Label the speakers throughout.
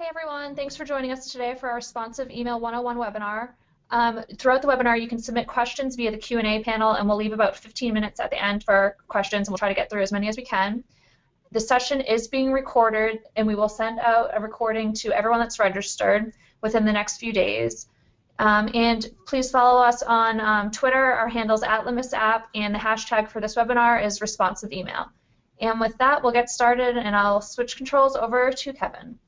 Speaker 1: Hey everyone, thanks for joining us today for our responsive email 101 webinar. Throughout the webinar, you can submit questions via the Q&A panel, and we'll leave about 15 minutes at the end for questions, and we'll try to get through as many as we can. The session is being recorded, and we will send out a recording to everyone that's registered within the next few days. And please follow us on Twitter. Our handle's @LitmusApp, and the hashtag for this webinar is responsive email. And with that, we'll get started, and I'll switch controls over to Kevin.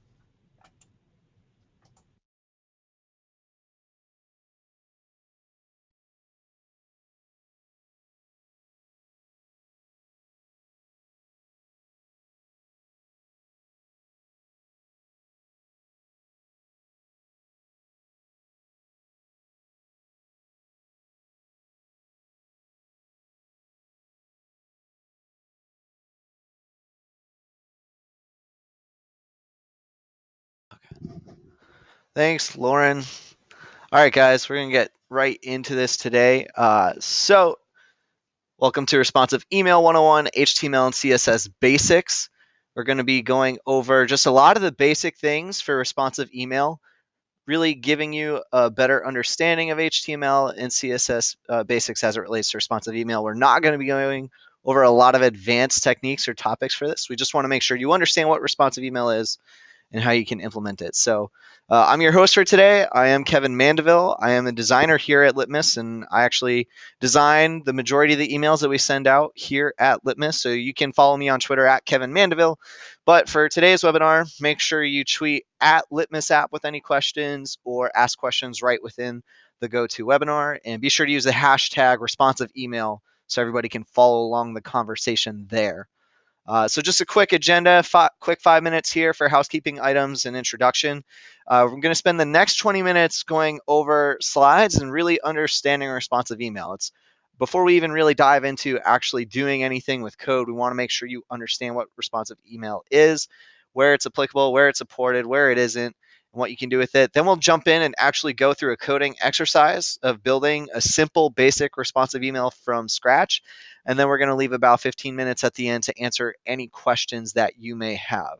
Speaker 2: Thanks, Lauren. All right, guys, we're going to get right into this today. Welcome to Responsive Email 101, HTML and CSS Basics. We're going to be going over just a lot of the basic things for responsive email, really giving you a better understanding of HTML and CSS basics as it relates to responsive email. We're not going to be going over a lot of advanced techniques or topics for this. We just want to make sure you understand what responsive email is and how you can implement it. So I'm your host for today. I am Kevin Mandeville. I am a designer here at Litmus, and I actually design the majority of the emails that we send out here at Litmus. So you can follow me on Twitter at Kevin Mandeville. But for today's webinar, make sure you tweet at Litmus app with any questions or ask questions right within the GoToWebinar. And be sure to use the hashtag responsive email so everybody can follow along the conversation there. So just a quick agenda, quick 5 minutes here for housekeeping items and introduction. We're going to spend the next 20 minutes going over slides and really understanding responsive email. Before we even really dive into actually doing anything with code, we want to make sure you understand what responsive email is, where it's applicable, where it's supported, where it isn't, and what you can do with it. Then we'll jump in and actually go through a coding exercise of building a simple, basic responsive email from scratch. And then we're going to leave about 15 minutes at the end to answer any questions that you may have.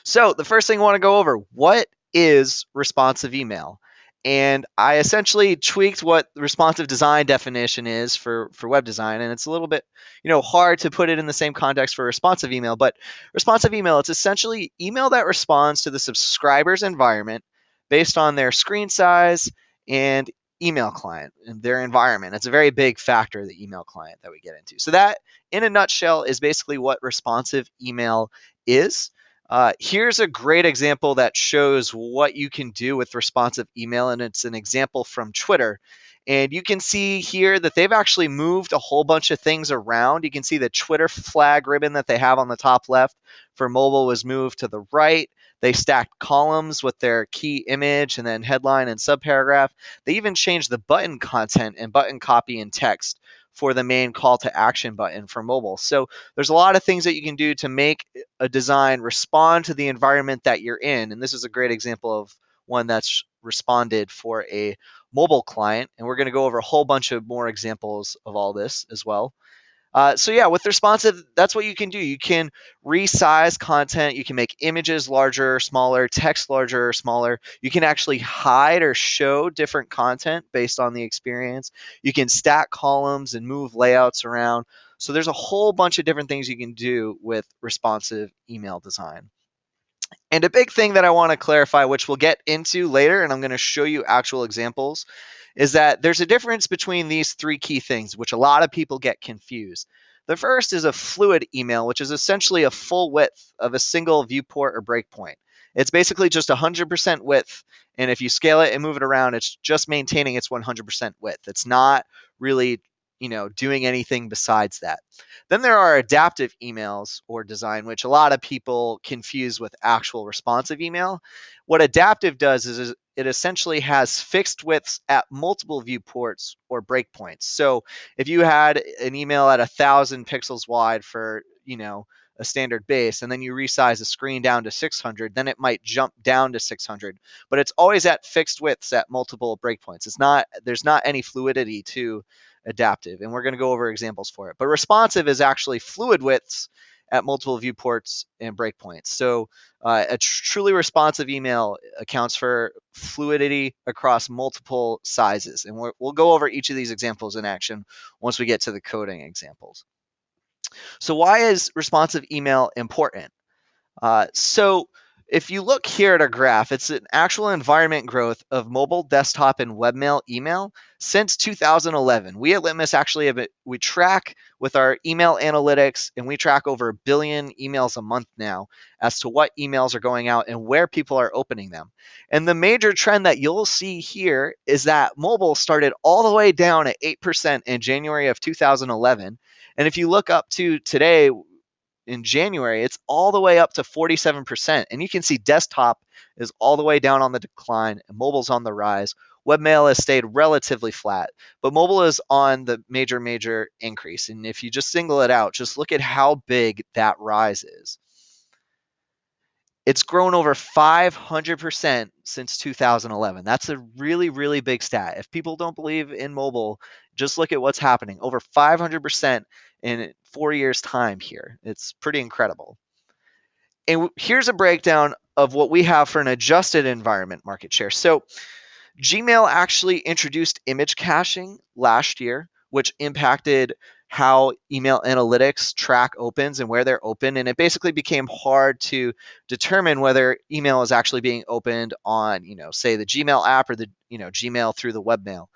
Speaker 2: So the first thing I want to go over, what is responsive email? And I essentially tweaked what the responsive design definition is for web design. And it's a little bit, hard to put it in the same context for responsive email. But responsive email, it's essentially email that responds to the subscriber's environment based on their screen size and email client and their environment. It's a very big factor, the email client that we get into. So that, in a nutshell, is basically what responsive email is. Here's a great example that shows what you can do with responsive email, and it's an example from Twitter. And you can see here that they've actually moved a whole bunch of things around. You can see the Twitter flag ribbon that they have on the top left for mobile was moved to the right. They stacked columns with their key image and then headline and subparagraph. They even changed the button content and button copy and text for the main call to action button for mobile. So there's a lot of things that you can do to make a design respond to the environment that you're in. And this is a great example of one that's responded for a mobile client. And we're going to go over a whole bunch of more examples of all this as well. With responsive, that's what you can do. You can resize content. You can make images larger, smaller, text larger, smaller. You can actually hide or show different content based on the experience. You can stack columns and move layouts around. So there's a whole bunch of different things you can do with responsive email design. And a big thing that I want to clarify, which we'll get into later, and I'm going to show you actual examples, is that there's a difference between these three key things, which a lot of people get confused. The first is a fluid email, which is essentially a full width of a single viewport or breakpoint. It's basically just 100% width, and if you scale it and move it around, it's just maintaining its 100% width. It's not really, doing anything besides that. Then there are adaptive emails or design, which a lot of people confuse with actual responsive email. What adaptive does is it essentially has fixed widths at multiple viewports or breakpoints. So if you had an email at 1,000 pixels wide for, a standard base, and then you resize the screen down to 600, then it might jump down to 600. But it's always at fixed widths at multiple breakpoints. There's not any fluidity to adaptive, and we're going to go over examples for it. But responsive is actually fluid widths at multiple viewports and breakpoints. So a truly responsive email accounts for fluidity across multiple sizes. And we'll go over each of these examples in action once we get to the coding examples. So why is responsive email important? So if you look here at our graph, it's an actual environment growth of mobile, desktop, and webmail email since 2011. We at Litmus actually we track with our email analytics, and we track over 1 billion emails a month now as to what emails are going out and where people are opening them. And the major trend that you'll see here is that mobile started all the way down at 8% in January of 2011. And if you look up to today, in January, it's all the way up to 47%. And you can see desktop is all the way down on the decline and mobile's on the rise. Webmail has stayed relatively flat, but mobile is on the major increase. And if you just single it out, just look at how big that rise is. It's grown over 500% since 2011. That's a really big stat. If people don't believe in mobile, just look at what's happening. Over 500% in 4 years' time here. It's pretty incredible. And here's a breakdown of what we have for an adjusted environment market share. So Gmail actually introduced image caching last year, which impacted how email analytics track opens and where they're open. And it basically became hard to determine whether email is actually being opened on, say the Gmail app or the, Gmail through the webmail.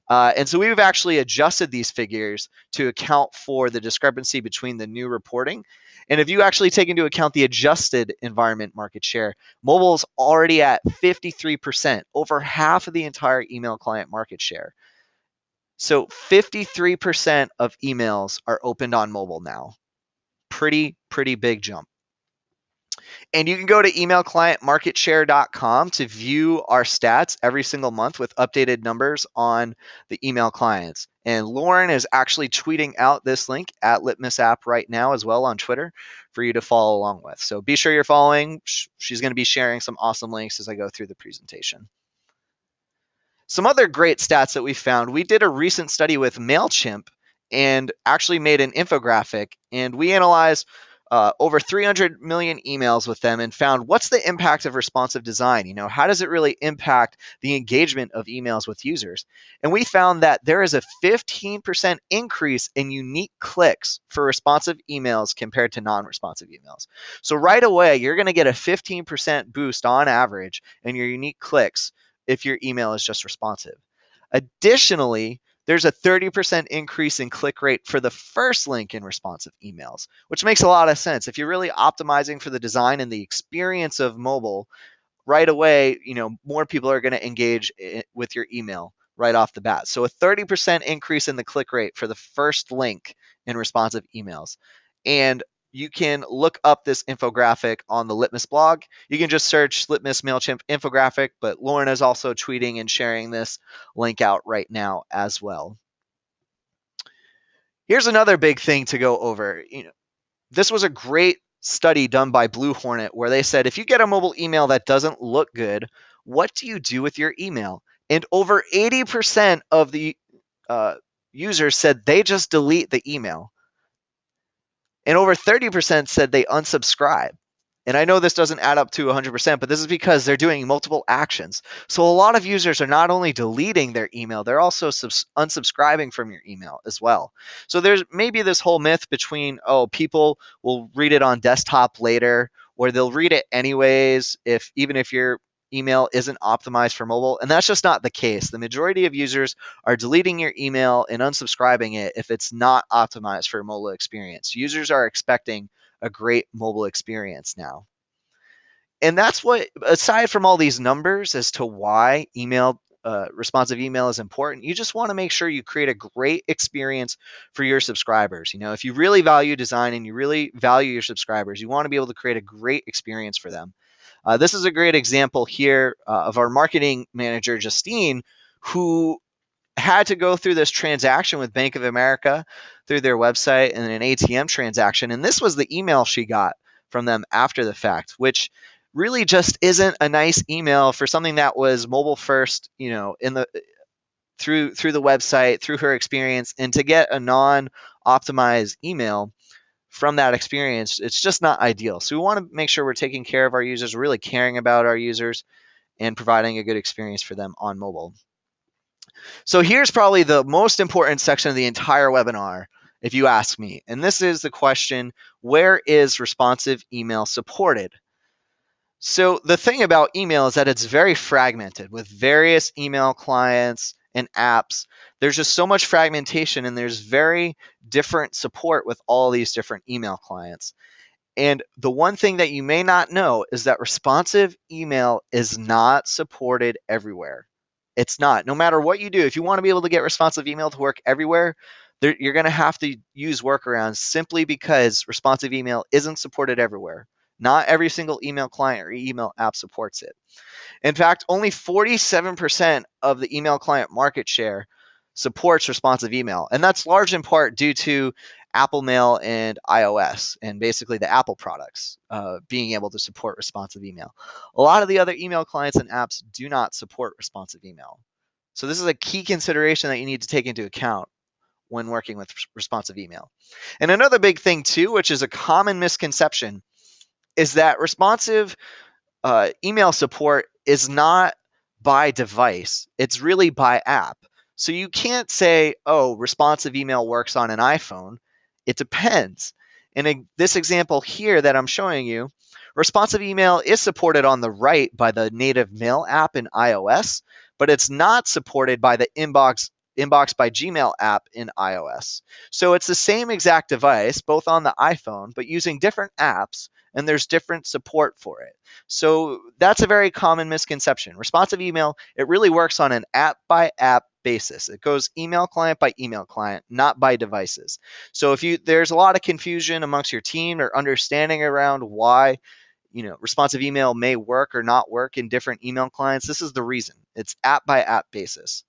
Speaker 2: And so we've actually adjusted these figures to account for the discrepancy between the new reporting. And if you actually take into account the adjusted environment market share, mobile is already at 53%, over half of the entire email client market share. So 53% of emails are opened on mobile now. Pretty big jump. And you can go to emailclientmarketshare.com to view our stats every single month with updated numbers on the email clients. And Lauren is actually tweeting out this link at Litmus app right now as well on Twitter for you to follow along with. So be sure you're following. She's going to be sharing some awesome links as I go through the presentation. Some other great stats that we found, we did a recent study with MailChimp and actually made an infographic, and we analyzed over 300 million emails with them and found what's the impact of responsive design. How does it really impact the engagement of emails with users? And we found that there is a 15% increase in unique clicks for responsive emails compared to non-responsive emails. So right away, you're going to get a 15% boost on average in your unique clicks if your email is just responsive. Additionally, there's a 30% increase in click rate for the first link in responsive emails, which makes a lot of sense. If you're really optimizing for the design and the experience of mobile, right away, more people are going to engage with your email right off the bat. So a 30% increase in the click rate for the first link in responsive emails. And you can look up this infographic on the Litmus blog. You can just search Litmus MailChimp infographic, but Lauren is also tweeting and sharing this link out right now as well. Here's another big thing to go over. This was a great study done by Blue Hornet where they said, if you get a mobile email that doesn't look good, what do you do with your email? And over 80% of the users said they just delete the email. And over 30% said they unsubscribe. And I know this doesn't add up to 100%, but this is because they're doing multiple actions. So a lot of users are not only deleting their email, they're also unsubscribing from your email as well. So there's maybe this whole myth between, people will read it on desktop later, or they'll read it anyways, even if your email isn't optimized for mobile. And that's just not the case. The majority of users are deleting your email and unsubscribing it if it's not optimized for a mobile experience. Users are expecting a great mobile experience now. And that's what, aside from all these numbers as to why responsive email is important, you just want to make sure you create a great experience for your subscribers. If you really value design and you really value your subscribers, you want to be able to create a great experience for them. This is a great example here of our marketing manager, Justine, who had to go through this transaction with Bank of America through their website and an ATM transaction. And this was the email she got from them after the fact, which really just isn't a nice email for something that was mobile first, through the website, through her experience. And to get a non-optimized email from that experience, it's just not ideal. So we want to make sure we're taking care of our users, really caring about our users, and providing a good experience for them on mobile. So here's probably the most important section of the entire webinar, if you ask me. And this is the question, where is responsive email supported? So the thing about email is that it's very fragmented with various email clients and apps. There's just so much fragmentation, and there's very different support with all these different email clients. And the one thing that you may not know is that responsive email is not supported everywhere. It's not. No matter what you do, if you want to be able to get responsive email to work everywhere, you're going to have to use workarounds simply because responsive email isn't supported everywhere. Not every single email client or email app supports it. In fact, only 47% of the email client market share supports responsive email. And that's large in part due to Apple Mail and iOS, and basically the Apple products being able to support responsive email. A lot of the other email clients and apps do not support responsive email. So this is a key consideration that you need to take into account when working with responsive email. And another big thing too, which is a common misconception, is that responsive email support is not by device, it's really by app. So you can't say, oh, responsive email works on an iPhone. It depends. In this example here that I'm showing you, responsive email is supported on the right by the native Mail app in iOS, but it's not supported by the Inbox by Gmail app in iOS. So it's the same exact device, both on the iPhone, but using different apps, and there's different support for it. So that's a very common misconception. Responsive email, it really works on an app by app basis. It goes email client by email client, not by devices. So if there's a lot of confusion amongst your team or understanding around why responsive email may work or not work in different email clients, this is the reason. It's app by app basis.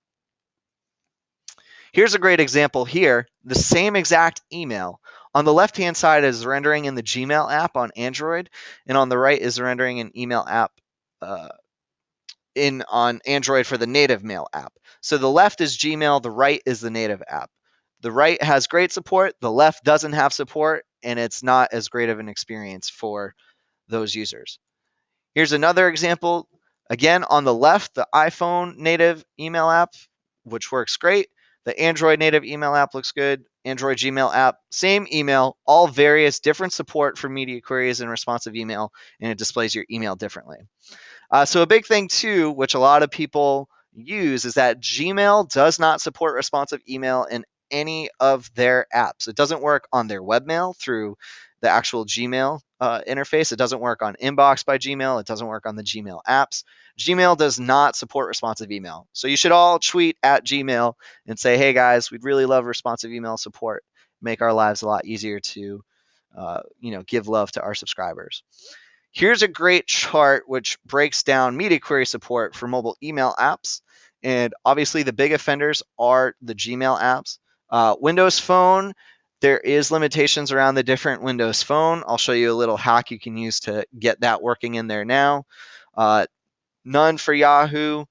Speaker 2: Here's a great example here, the same exact email. On the left-hand side is rendering in the Gmail app on Android, and on the right is rendering an email app on Android for the native Mail app. So the left is Gmail, the right is the native app. The right has great support, the left doesn't have support, and it's not as great of an experience for those users. Here's another example. Again, on the left, the iPhone native email app, which works great. The Android native email app looks good. Android Gmail app, same email, all various different support for media queries and responsive email, and it displays your email differently. So a big thing too, which a lot of people use, is that Gmail does not support responsive email in any of their apps. It doesn't work on their webmail through the actual Gmail interface. It doesn't work on Inbox by Gmail. It doesn't work on the Gmail apps. Gmail does not support responsive email. So you should all tweet at Gmail and say, hey guys, we'd really love responsive email support. Make our lives a lot easier to give love to our subscribers. Here's a great chart which breaks down media query support for mobile email apps. And obviously the big offenders are the Gmail apps. Windows Phone, there is limitations around the different Windows Phone. I'll show you a little hack you can use to get that working in there now. None for Yahoo.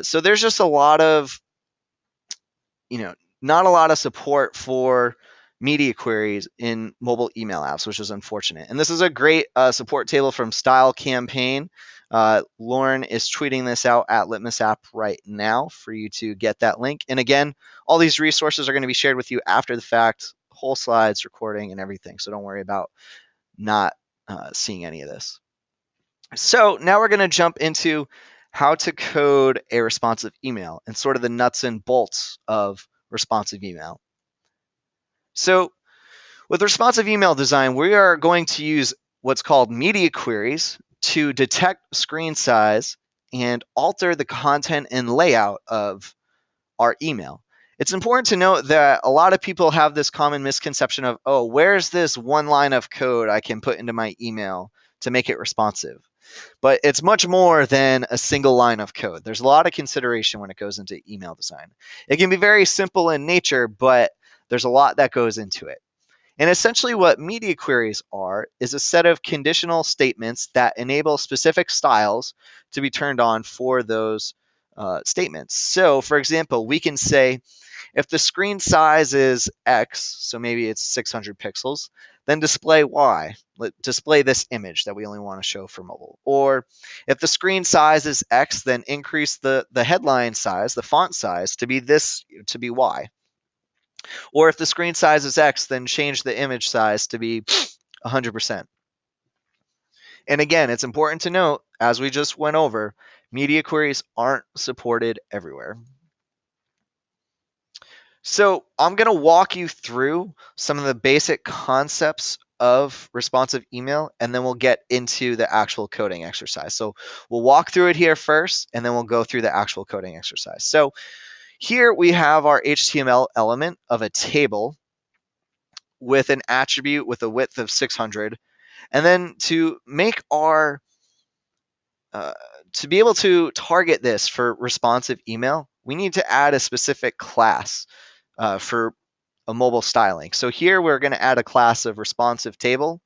Speaker 2: So there's just a lot of, not a lot of support for media queries in mobile email apps, which is unfortunate. And this is a great support table from Style Campaign. Lauren is tweeting this out at Litmus App right now for you to get that link. And again, all these resources are going to be shared with you after the fact, whole slides, recording, and everything. So don't worry about not seeing any of this. So now we're going to jump into how to code a responsive email and sort of the nuts and bolts of responsive email. So with responsive email design, we are going to use what's called media queries to detect screen size and alter the content and layout of our email. It's important to note that a lot of people have this common misconception of, oh, where's this one line of code I can put into my email to make it responsive? But it's much more than a single line of code. There's a lot of consideration when it goes into email design. It can be very simple in nature, but there's a lot that goes into it. And essentially what media queries are is a set of conditional statements that enable specific styles to be turned on for those statements. So for example, we can say, If the screen size is X, so maybe it's 600 pixels, then display Y. Display this image that we only want to show for mobile. Or if the screen size is X, then increase the headline size, the font size, to be Y. Or if the screen size is X, then change the image size to be 100%. And again, it's important to note, as we just went over, media queries aren't supported everywhere. So I'm going to walk you through some of the basic concepts of responsive email, and then we'll get into the actual coding exercise. So we'll walk through it here first, and then we'll go through the actual coding exercise. So here we have our HTML element of a table with an attribute with a width of 600. And then to make our to be able to target this for responsive email, we need to add a specific class for a mobile styling. So here we're going to add a class of responsive table.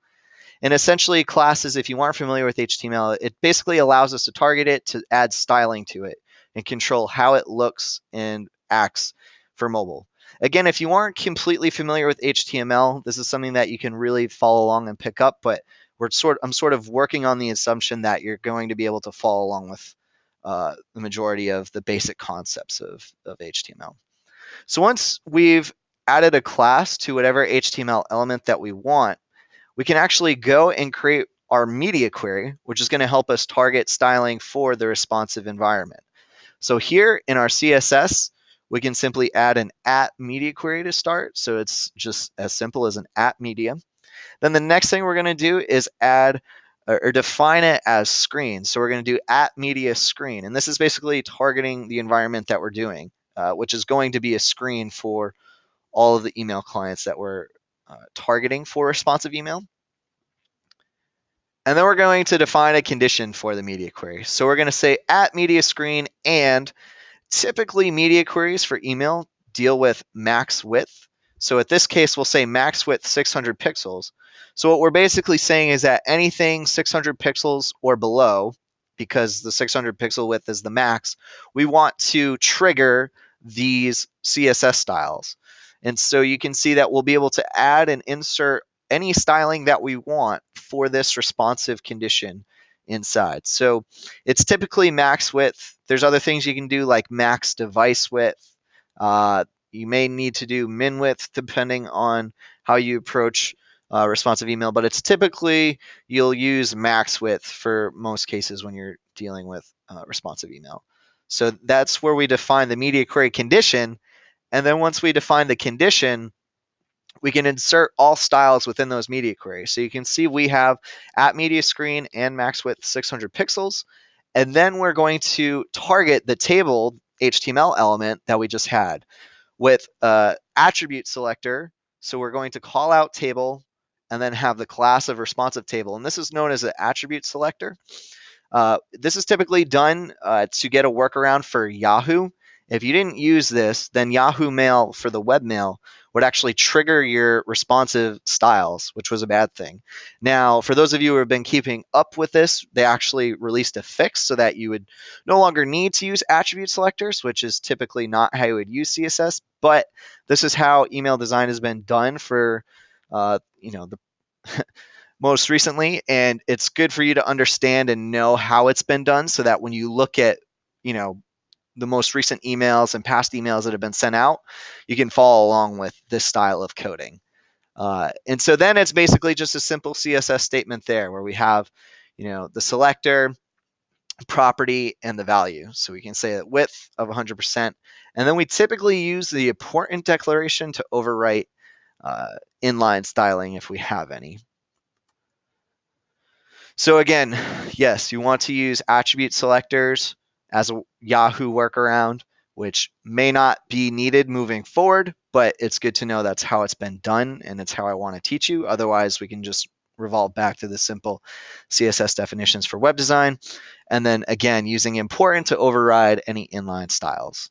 Speaker 2: And essentially classes, if you aren't familiar with HTML, it basically allows us to target it to add styling to it and control how it looks and acts for mobile. Again, if you aren't completely familiar with HTML, this is something that you can really follow along and pick up, but I'm sort of working on the assumption that you're going to be able to follow along with the majority of the basic concepts of HTML. So once we've added a class to whatever HTML element that we want, we can actually go and create our media query, which is going to help us target styling for the responsive environment. So here in our CSS, we can simply add an @media query to start. So it's just as simple as an @media. Then the next thing we're going to do is add or define it as screen. So we're going to do @media screen. And this is basically targeting the environment that we're doing, which is going to be a screen for all of the email clients that we're targeting for responsive email. And then we're going to define a condition for the media query. So we're going to say @media screen, and typically media queries for email deal with max width. So at this case, we'll say max width 600 pixels. So what we're basically saying is that anything 600 pixels or below, because the 600 pixel width is the max, we want to trigger these CSS styles. And so you can see that we'll be able to add and insert any styling that we want for this responsive condition inside. So it's typically max width. There's other things you can do like max device width. You may need to do min width depending on how you approach responsive email, but it's typically you'll use max width for most cases when you're dealing with responsive email. So that's where we define the media query condition. And then once we define the condition, we can insert all styles within those media queries. So you can see we have @media screen and max width 600 pixels. And then we're going to target the table HTML element that we just had with attribute selector. So we're going to call out table and then have the class of responsive table. And this is known as an attribute selector. This is typically done to get a workaround for Yahoo. If you didn't use this, then Yahoo Mail for the webmail would actually trigger your responsive styles, which was a bad thing. Now, for those of you who have been keeping up with this, they actually released a fix so that you would no longer need to use attribute selectors, which is typically not how you would use CSS, but this is how email design has been done for the most recently, and it's good for you to understand and know how it's been done so that when you look at the most recent emails and past emails that have been sent out, you can follow along with this style of coding. And so then it's basically just a simple CSS statement there where we have, the selector, property, and the value. So we can say that width of 100%. And then we typically use the important declaration to overwrite inline styling if we have any. So again, yes, you want to use attribute selectors as a Yahoo workaround, which may not be needed moving forward, but it's good to know that's how it's been done and it's how I want to teach you. Otherwise, we can just revolve back to the simple CSS definitions for web design. And then again, using important to override any inline styles.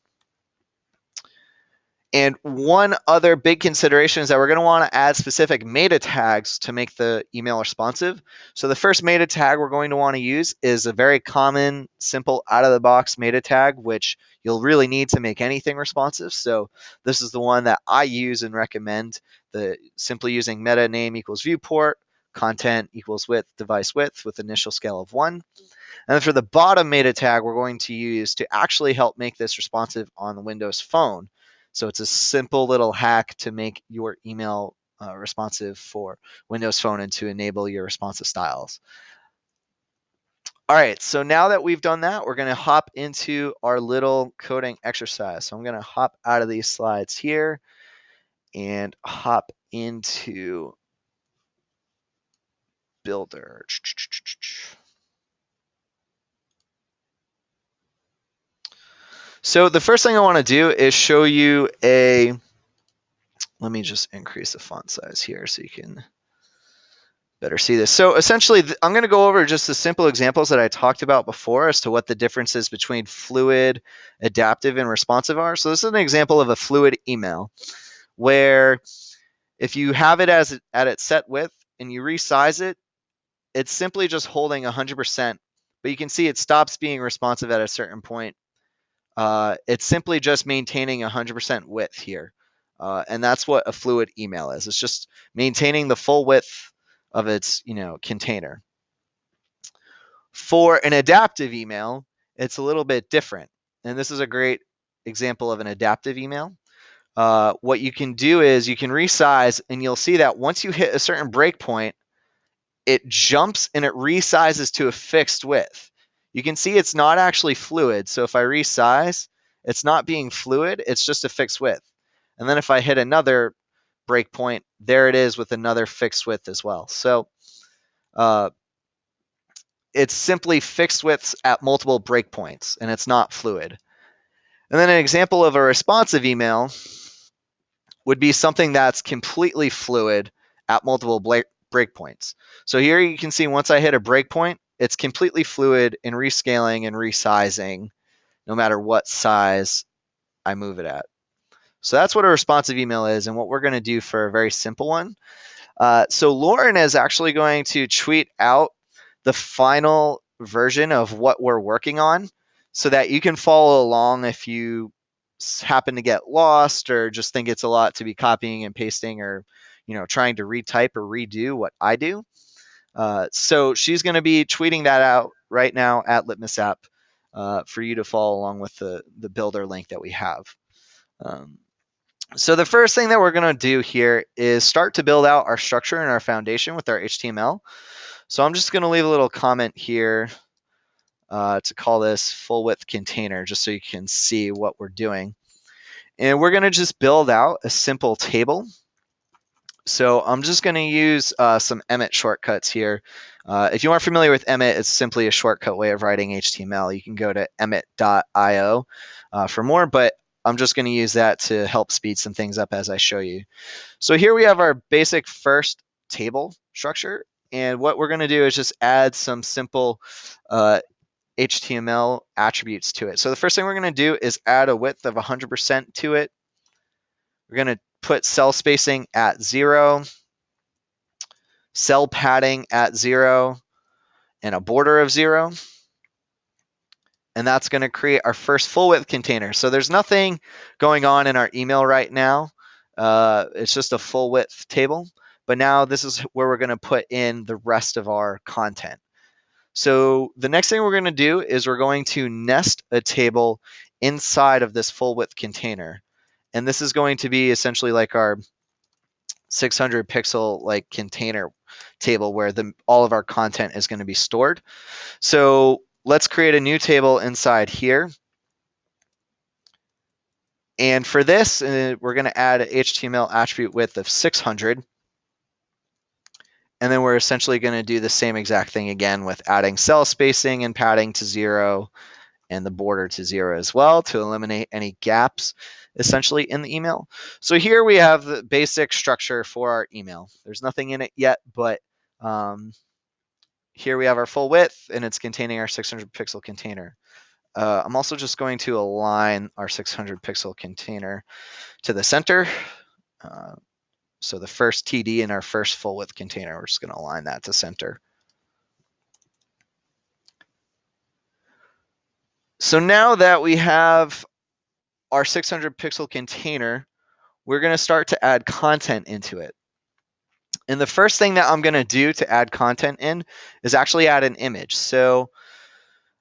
Speaker 2: And one other big consideration is that we're going to want to add specific meta tags to make the email responsive. So the first meta tag we're going to want to use is a very common, simple, out-of-the-box meta tag, which you'll really need to make anything responsive. So this is the one that I use and recommend, the simply using meta name equals viewport, content equals width, device width with initial scale of 1. And then for the bottom meta tag, we're going to use to actually help make this responsive on the Windows Phone. So it's a simple little hack to make your email responsive for Windows Phone and to enable your responsive styles. All right, so now that we've done that, we're going to hop into our little coding exercise. So I'm going to hop out of these slides here and hop into Builder. So the first thing I want to do is show you let me just increase the font size here so you can better see this. So essentially, I'm going to go over just the simple examples that I talked about before as to what the differences between fluid, adaptive, and responsive are. So this is an example of a fluid email where if you have it at its set width and you resize it, it's simply just holding 100%, but you can see it stops being responsive at a certain point. It's simply just maintaining 100% width here. And that's what a fluid email is. It's just maintaining the full width of its container. For an adaptive email, it's a little bit different. And this is a great example of an adaptive email. What you can do is you can resize, and you'll see that once you hit a certain breakpoint, it jumps and it resizes to a fixed width. You can see it's not actually fluid. So if I resize, it's not being fluid, it's just a fixed width. And then if I hit another breakpoint, there it is with another fixed width as well. So it's simply fixed widths at multiple breakpoints, and it's not fluid. And then an example of a responsive email would be something that's completely fluid at multiple breakpoints. So here you can see once I hit a breakpoint, it's completely fluid in rescaling and resizing no matter what size I move it at. So that's what a responsive email is and what we're going to do for a very simple one. So Lauren is actually going to tweet out the final version of what we're working on so that you can follow along if you happen to get lost or just think it's a lot to be copying and pasting or trying to retype or redo what I do. So she's going to be tweeting that out right now at Litmus App for you to follow along with the builder link that we have. So the first thing that we're going to do here is start to build out our structure and our foundation with our HTML. So I'm just going to leave a little comment here to call this full width container just so you can see what we're doing. And we're going to just build out a simple table. So I'm just going to use some Emmet shortcuts here. If you aren't familiar with Emmet, it's simply a shortcut way of writing HTML. You can go to emmet.io for more, but I'm just going to use that to help speed some things up as I show you. So here we have our basic first table structure. And what we're going to do is just add some simple HTML attributes to it. So the first thing we're going to do is add a width of 100% to it. We're going to put cell spacing at 0, cell padding at 0, and a border of 0. And that's going to create our first full width container. So there's nothing going on in our email right now. It's just a full width table. But now this is where we're going to put in the rest of our content. So the next thing we're going to do is we're going to nest a table inside of this full width container. And this is going to be essentially like our 600 pixel like container table where all of our content is going to be stored. So let's create a new table inside here. And for this, we're going to add an HTML attribute width of 600. And then we're essentially going to do the same exact thing again with adding cell spacing and padding to 0 and the border to 0 as well to eliminate any gaps essentially in the email. So here we have the basic structure for our email. There's nothing in it yet, but here we have our full width and it's containing our 600 pixel container. I'm also just going to align our 600 pixel container to the center. So the first TD in our first full width container, we're just going to align that to center. So now that we have our 600 pixel container, we're going to start to add content into it. And the first thing that I'm going to do to add content in is actually add an image. So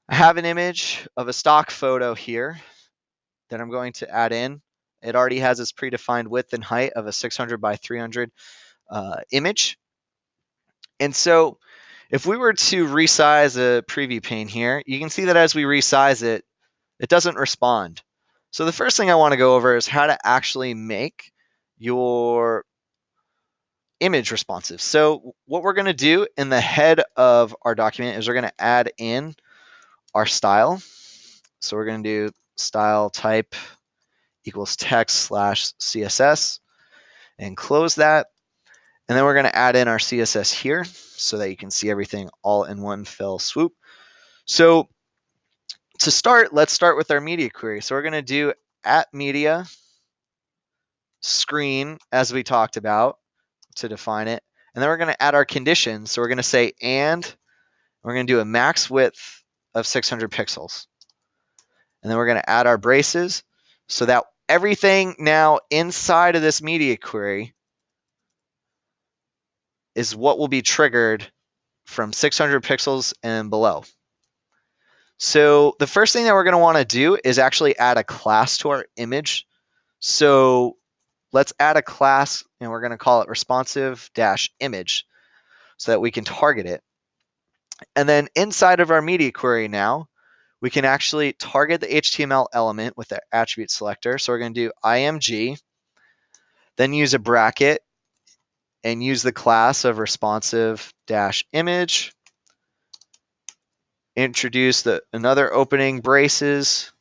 Speaker 2: I have an image of a stock photo here that I'm going to add in. It already has its predefined width and height of a 600 by 300 image. And so if we were to resize a preview pane here, you can see that as we resize it, it doesn't respond. So the first thing I want to go over is how to actually make your image responsive. So what we're going to do in the head of our document is we're going to add in our style. So we're going to do style type equals text slash CSS and close that. And then we're going to add in our CSS here so that you can see everything all in one fell swoop. So to start, let's start with our media query. So we're going to do at media screen as we talked about to define it. And then we're going to add our conditions. So we're going to say and we're going to do a max width of 600 pixels. And then we're going to add our braces so that everything now inside of this media query is what will be triggered from 600 pixels and below. So the first thing that we're going to want to do is actually add a class to our image. So let's add a class and we're going to call it responsive-image so that we can target it. And then inside of our media query now, we can actually target the HTML element with the attribute selector. So we're going to do img, then use a bracket and use the class of responsive-image, introduce another opening braces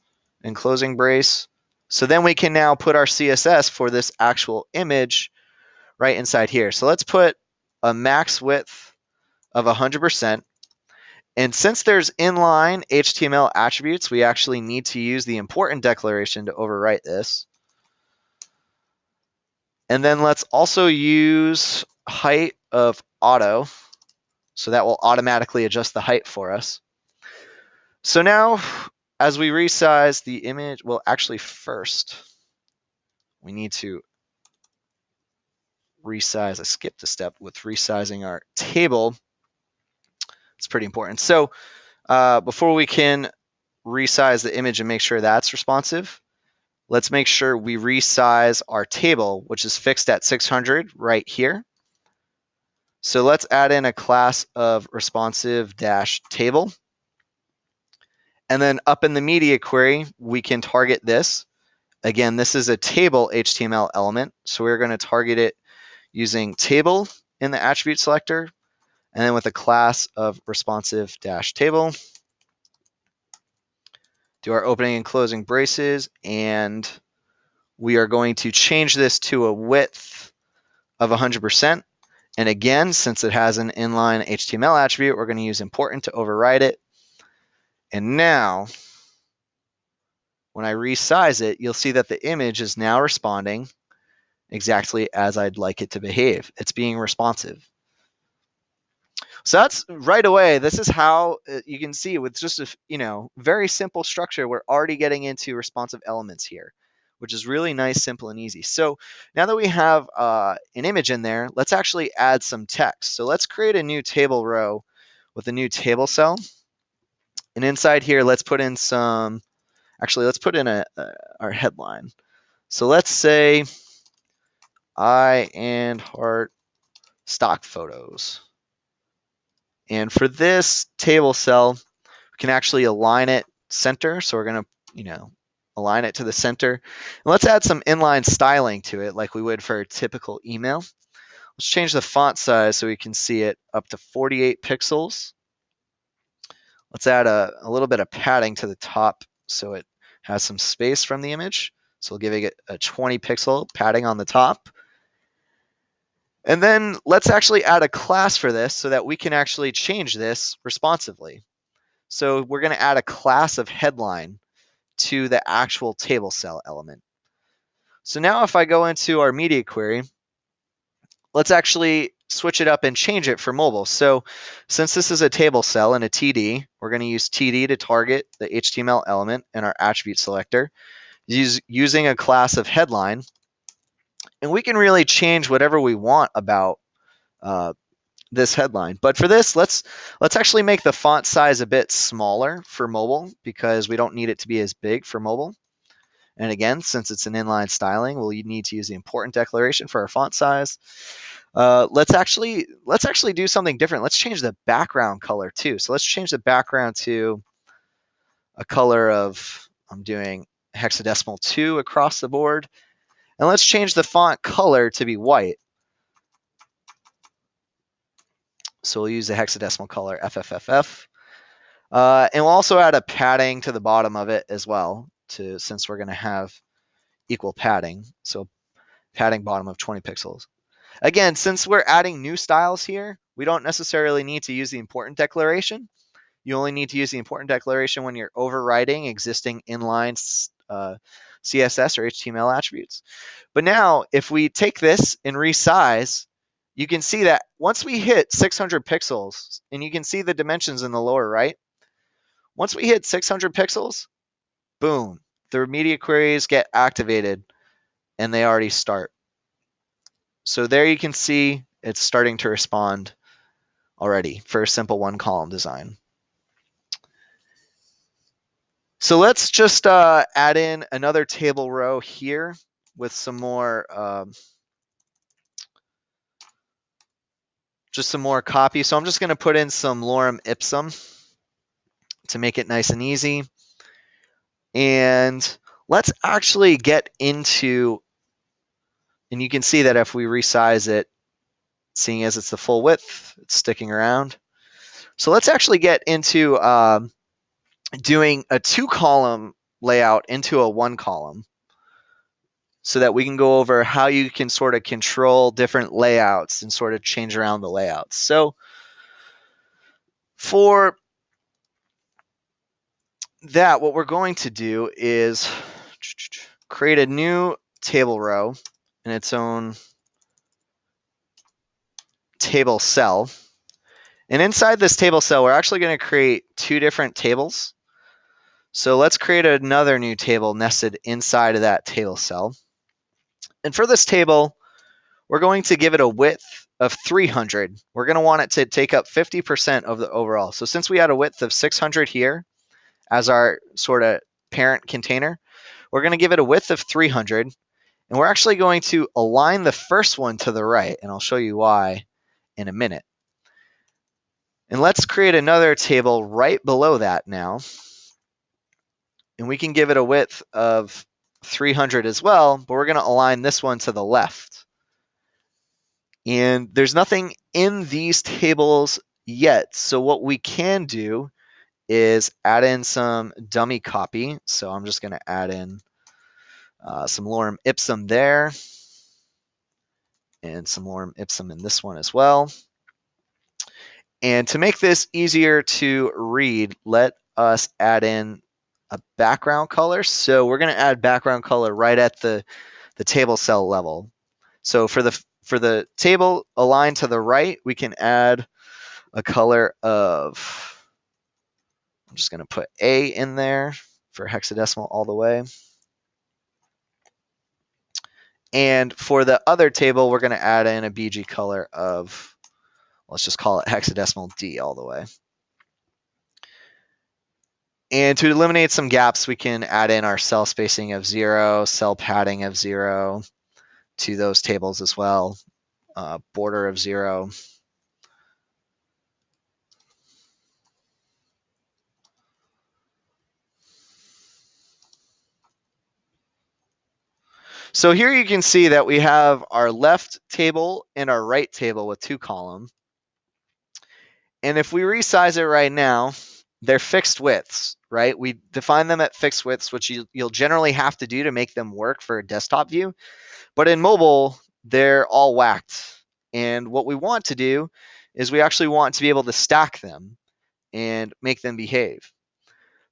Speaker 2: and closing brace. So then we can now put our CSS for this actual image right inside here. So let's put a max width of 100%. And since there's inline HTML attributes, we actually need to use the important declaration to overwrite this. And then let's also use height of auto. So that will automatically adjust the height for us. So now, as we resize the image, well, actually first, we need to resize. I skipped a step with resizing our table. It's pretty important. So before we can resize the image and make sure that's responsive, let's make sure we resize our table, which is fixed at 600 right here. So let's add in a class of responsive-table. And then up in the media query, we can target this. Again, this is a table HTML element. So we're going to target it using table in the attribute selector, and then with a class of responsive-table. Do our opening and closing braces, and we are going to change this to a width of 100%. And again, since it has an inline HTML attribute, we're going to use important to override it. And now, when I resize it, you'll see that the image is now responding exactly as I'd like it to behave. It's being responsive. So that's right away. This is how you can see with just a very simple structure, we're already getting into responsive elements here, which is really nice, simple, and easy. So now that we have an image in there, let's actually add some text. So let's create a new table row with a new table cell. And inside here, let's put in some, actually, let's put in our headline. So let's say I and heart stock photos. And for this table cell, we can actually align it center. So we're going to, align it to the center. And let's add some inline styling to it like we would for a typical email. Let's change the font size so we can see it up to 48 pixels. Let's add a little bit of padding to the top so it has some space from the image. So we'll give it a 20 pixel padding on the top. And then let's actually add a class for this so that we can actually change this responsively. So we're going to add a class of headline to the actual table cell element. So now if I go into our media query, let's actually switch it up and change it for mobile. So since this is a table cell and a TD, we're going to use TD to target the HTML element in our attribute selector using a class of headline. And we can really change whatever we want about this headline. But for this, let's actually make the font size a bit smaller for mobile because we don't need it to be as big for mobile. And again, since it's an inline styling, we'll need to use the important declaration for our font size. Let's actually do something different. Let's change the background color too. So let's change the background to a color of, I'm doing hexadecimal 2 across the board. And let's change the font color to be white. So we'll use the hexadecimal color FFFF. And we'll also add a padding to the bottom of it as well, since we're going to have equal padding. So padding bottom of 20 pixels. Again, since we're adding new styles here, we don't necessarily need to use the important declaration. You only need to use the important declaration when you're overriding existing inline CSS or HTML attributes. But now, if we take this and resize, you can see that once we hit 600 pixels, and you can see the dimensions in the lower right, once we hit 600 pixels, boom, the media queries get activated and they already start. So there you can see it's starting to respond already for a simple one column design. So let's just add in another table row here with some more, just some more copy. So I'm just going to put in some lorem ipsum to make it nice and easy. And let's actually get into, and you can see that if we resize it, seeing as it's the full width, it's sticking around. So let's actually get into doing a 2-column layout into a 1-column so that we can go over how you can sort of control different layouts and sort of change around the layouts. So for that, what we're going to do is create a new table row in its own table cell. And inside this table cell, we're actually going to create 2 different tables. So let's create another new table nested inside of that table cell. And for this table, we're going to give it a width of 300. We're going to want it to take up 50% of the overall. So since we had a width of 600 here as our sort of parent container, we're going to give it a width of 300. And we're actually going to align the first one to the right. And I'll show you why in a minute. And let's create another table right below that now. And we can give it a width of 300 as well, but we're going to align this one to the left. And there's nothing in these tables yet. So what we can do is add in some dummy copy. So I'm just going to add in some lorem ipsum there and some lorem ipsum in this one as well. And to make this easier to read, let us add in a background color. So we're going to add background color right at the table cell level. So for the table aligned to the right, we can add a color of, I'm just going to put A in there for hexadecimal all the way. And for the other table, we're going to add in a BG color of, let's just call it hexadecimal D all the way. And to eliminate some gaps, we can add in our cell spacing of 0, cell padding of 0 to those tables as well, border of 0. So here you can see that we have our left table and our right table with 2 columns. And if we resize it right now, they're fixed widths, right? We define them at fixed widths, which you'll generally have to do to make them work for a desktop view. But in mobile, they're all whacked. And what we want to do is we actually want to be able to stack them. and make them behave.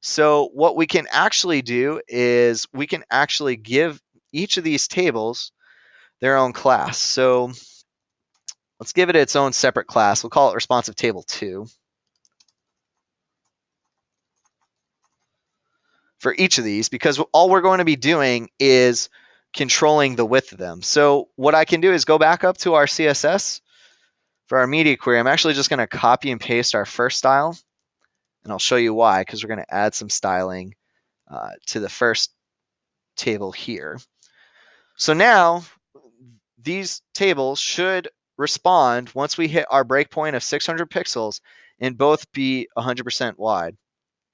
Speaker 2: So what we can actually do is we can actually give each of these tables their own class. So let's give it its own separate class. We'll call it responsive table 2 for each of these, because all we're going to be doing is controlling the width of them. So what I can do is go back up to our CSS for our media query. I'm actually just going to copy and paste our first style, and I'll show you why, because we're going to add some styling to the first table here. So now these tables should respond once we hit our breakpoint of 600 pixels and both be 100% wide.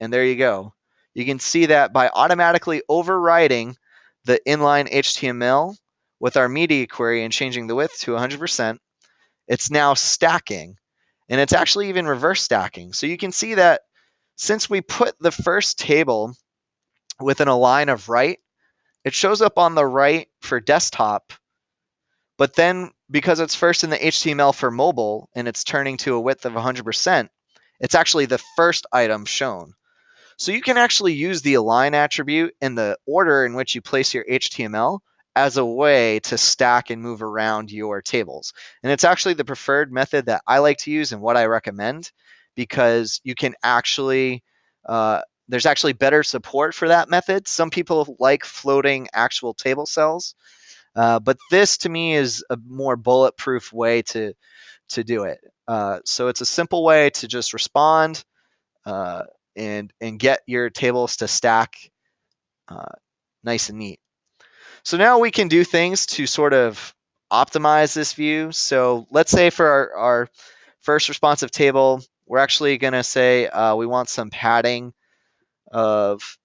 Speaker 2: And there you go. You can see that by automatically overriding the inline HTML with our media query and changing the width to 100%, it's now stacking. And it's actually even reverse stacking. So you can see that since we put the first table within a line of right, it shows up on the right for desktop. But then because it's first in the HTML for mobile and it's turning to a width of 100%, it's actually the first item shown. So you can actually use the align attribute and the order in which you place your HTML as a way to stack and move around your tables. And it's actually the preferred method that I like to use and what I recommend, because you can actually, there's actually better support for that method. Some people like floating actual table cells, but this to me is a more bulletproof way to do it. So it's a simple way to just respond and get your tables to stack nice and neat. So now we can do things to sort of optimize this view. So let's say for our first responsive table, we're actually going to say we want some padding of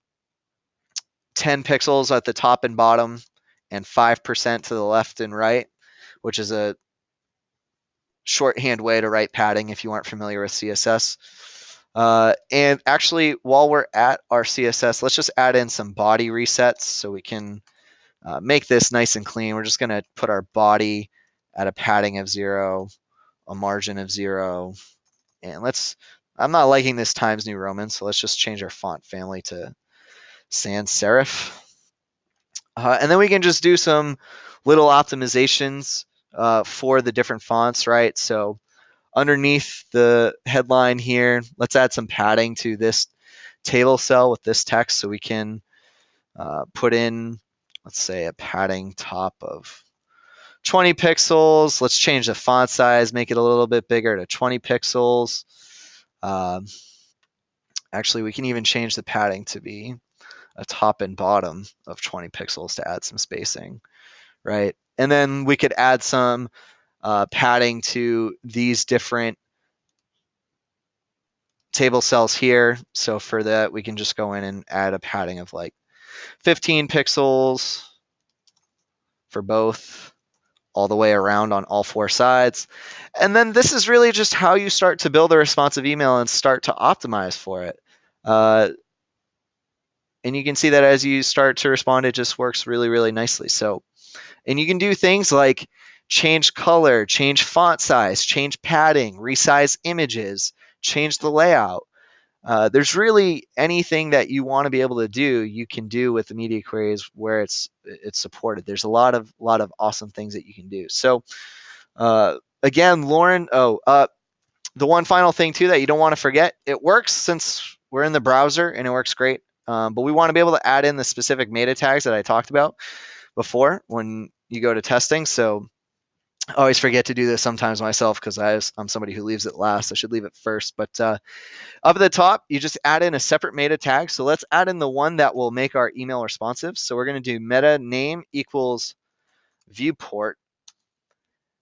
Speaker 2: 10 pixels at the top and bottom and 5% to the left and right, which is a shorthand way to write padding if you aren't familiar with CSS. And actually, while we're at our CSS, let's just add in some body resets so we can make this nice and clean. We're just going to put our body at a padding of 0, a margin of 0, and I'm not liking this Times New Roman, so let's just change our font family to sans serif. And then we can just do some little optimizations for the different fonts, right? So underneath the headline here, let's add some padding to this table cell with this text so we can put in, let's say, a padding top of 20 pixels. Let's change the font size, make it a little bit bigger to 20 pixels. Actually, we can even change the padding to be a top and bottom of 20 pixels to add some spacing, right? And then we could add some padding to these different table cells here. So for that, we can just go in and add a padding of like 15 pixels for both, all the way around on all 4 sides. And then this is really just how you start to build a responsive email and start to optimize for it. And you can see that as you start to respond, it just works really, really nicely. So, and you can do things like change color, change font size, change padding, resize images, change the layout. There's really anything that you want to be able to do, you can do with the media queries where it's supported. There's a lot of awesome things that you can do. So again, Lauren, the one final thing too that you don't want to forget, it works since we're in the browser and it works great. But we want to be able to add in the specific meta tags that I talked about before when you go to testing. So I always forget to do this sometimes myself because I'm somebody who leaves it last. I should leave it first. But up at the top, you just add in a separate meta tag. So let's add in the one that will make our email responsive. So we're going to do meta name equals viewport.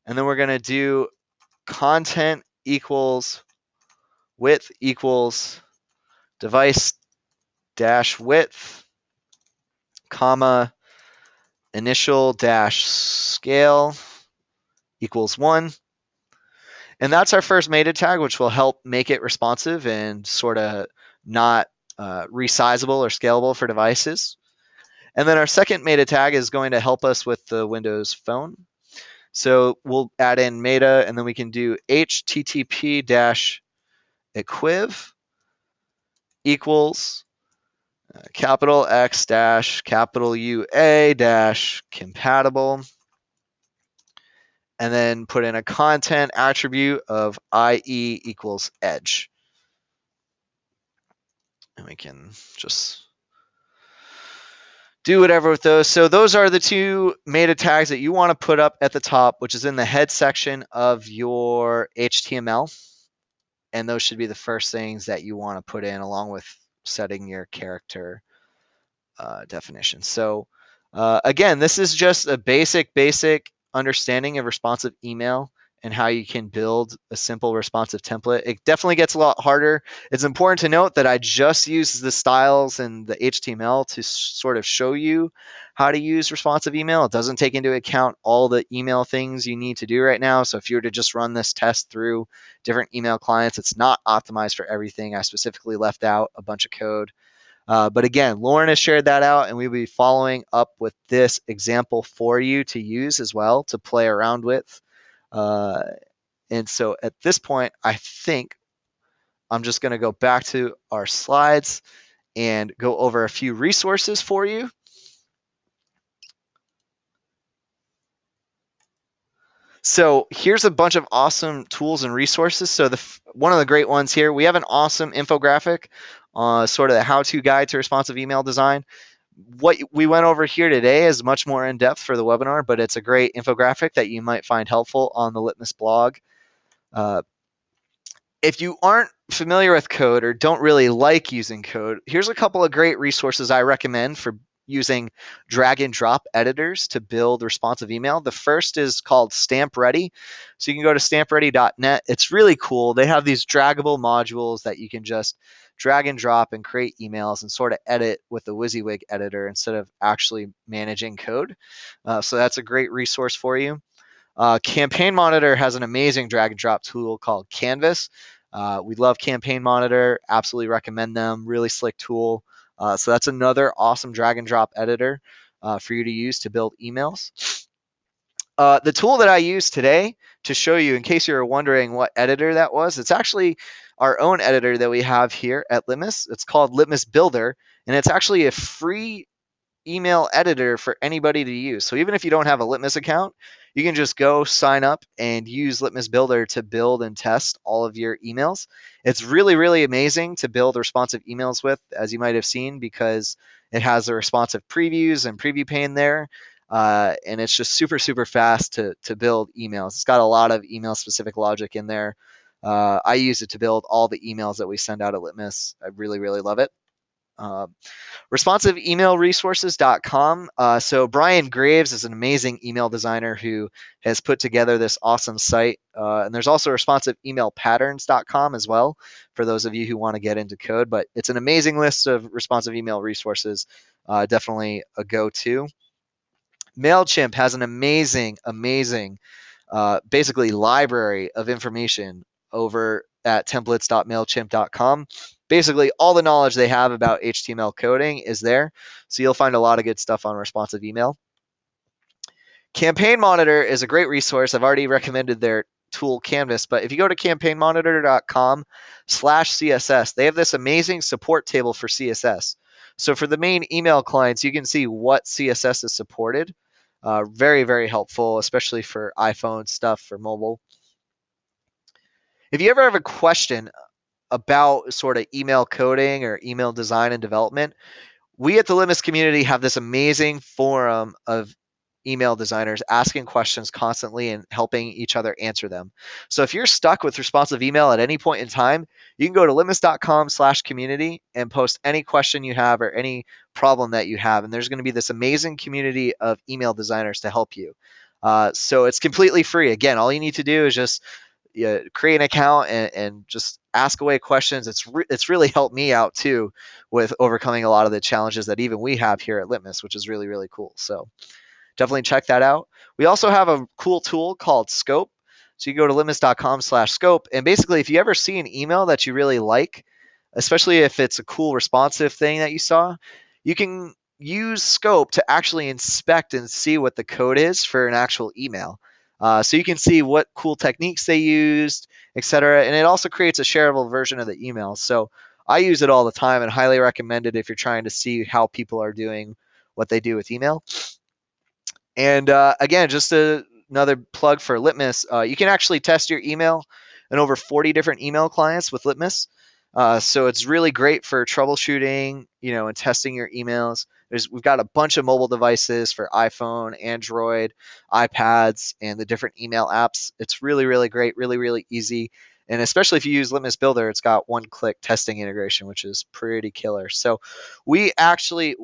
Speaker 2: And then we're going to do content equals width equals device dash width, comma, initial dash scale equals 1. And that's our first meta tag, which will help make it responsive and sort of not resizable or scalable for devices. And then our second meta tag is going to help us with the Windows Phone. So we'll add in meta, and then we can do http-equiv equals capital X dash capital UA dash compatible, and then put in a content attribute of IE equals edge. And we can just do whatever with those. So those are the two meta tags that you want to put up at the top, which is in the head section of your HTML. And those should be the first things that you want to put in along with setting your character definition. So again, this is just a basic understanding of responsive email and how you can build a simple responsive template. It definitely gets a lot harder. It's important to note that I just use the styles and the HTML to sort of show you how to use responsive email. It doesn't take into account all the email things you need to do right now. So if you were to just run this test through different email clients, it's not optimized for everything. I specifically left out a bunch of code. But again, Lauren has shared that out, and we'll be following up with this example for you to use as well, to play around with. And so at this point, I think I'm just going to go back to our slides and go over a few resources for you. So here's a bunch of awesome tools and resources. So one of the great ones here, we have an awesome infographic, sort of the how-to guide to responsive email design. What we went over here today is much more in depth for the webinar, but it's a great infographic that you might find helpful on the Litmus blog. If you aren't familiar with code or don't really like using code, here's a couple of great resources I recommend for using drag and drop editors to build responsive email. The first is called Stamp Ready. So you can go to stampready.net. It's really cool. They have these draggable modules that you can just drag and drop and create emails and sort of edit with the WYSIWYG editor instead of actually managing code. So that's a great resource for you. Campaign Monitor has an amazing drag and drop tool called Canvas. We love Campaign Monitor, absolutely recommend them, really slick tool. So that's another awesome drag and drop editor for you to use to build emails. The tool that I use today to show you, in case you're wondering what editor that was, it's actually our own editor that we have here at Litmus. It's called Litmus Builder, and it's actually a free email editor for anybody to use. So even if you don't have a Litmus account, you can just go sign up and use Litmus Builder to build and test all of your emails. It's really, really amazing to build responsive emails with, as you might have seen, because it has the responsive previews and preview pane there. And it's just super, super fast to build emails. It's got a lot of email specific logic in there. I use it to build all the emails that we send out at Litmus. I really, really love it. ResponsiveEmailResources.com. So Brian Graves is an amazing email designer who has put together this awesome site. And there's also ResponsiveEmailPatterns.com as well for those of you who want to get into code. But it's an amazing list of responsive email resources. Definitely a go-to. MailChimp has an amazing, basically library of information over at templates.mailchimp.com. Basically, all the knowledge they have about HTML coding is there. So you'll find a lot of good stuff on responsive email. Campaign Monitor is a great resource. I've already recommended their tool Canvas, but if you go to campaignmonitor.com/CSS, they have this amazing support table for CSS. So for the main email clients, you can see what CSS is supported. Very, very helpful, especially for iPhone stuff, for mobile. If you ever have a question about sort of email coding or email design and development, we at the Litmus community have this amazing forum of email designers asking questions constantly and helping each other answer them. So if you're stuck with responsive email at any point in time, you can go to litmus.com/community and post any question you have or any problem that you have. And there's going to be this amazing community of email designers to help you. So it's completely free. Again, all you need to do is just create an account and just ask away questions. It's really helped me out too with overcoming a lot of the challenges that even we have here at Litmus, which is really, really cool. So definitely check that out. We also have a cool tool called Scope. So you go to litmus.com/scope. And basically, if you ever see an email that you really like, especially if it's a cool responsive thing that you saw, you can use Scope to actually inspect and see what the code is for an actual email. So you can see what cool techniques they used, etc. And it also creates a shareable version of the email. So I use it all the time and highly recommend it if you're trying to see how people are doing what they do with email. And again, just another plug for Litmus. You can actually test your email in over 40 different email clients with Litmus. So it's really great for troubleshooting, and testing your emails. We've got a bunch of mobile devices for iPhone, Android, iPads, and the different email apps. It's really, really great, really, really easy. And especially if you use Litmus Builder, it's got one-click testing integration, which is pretty killer. So we actually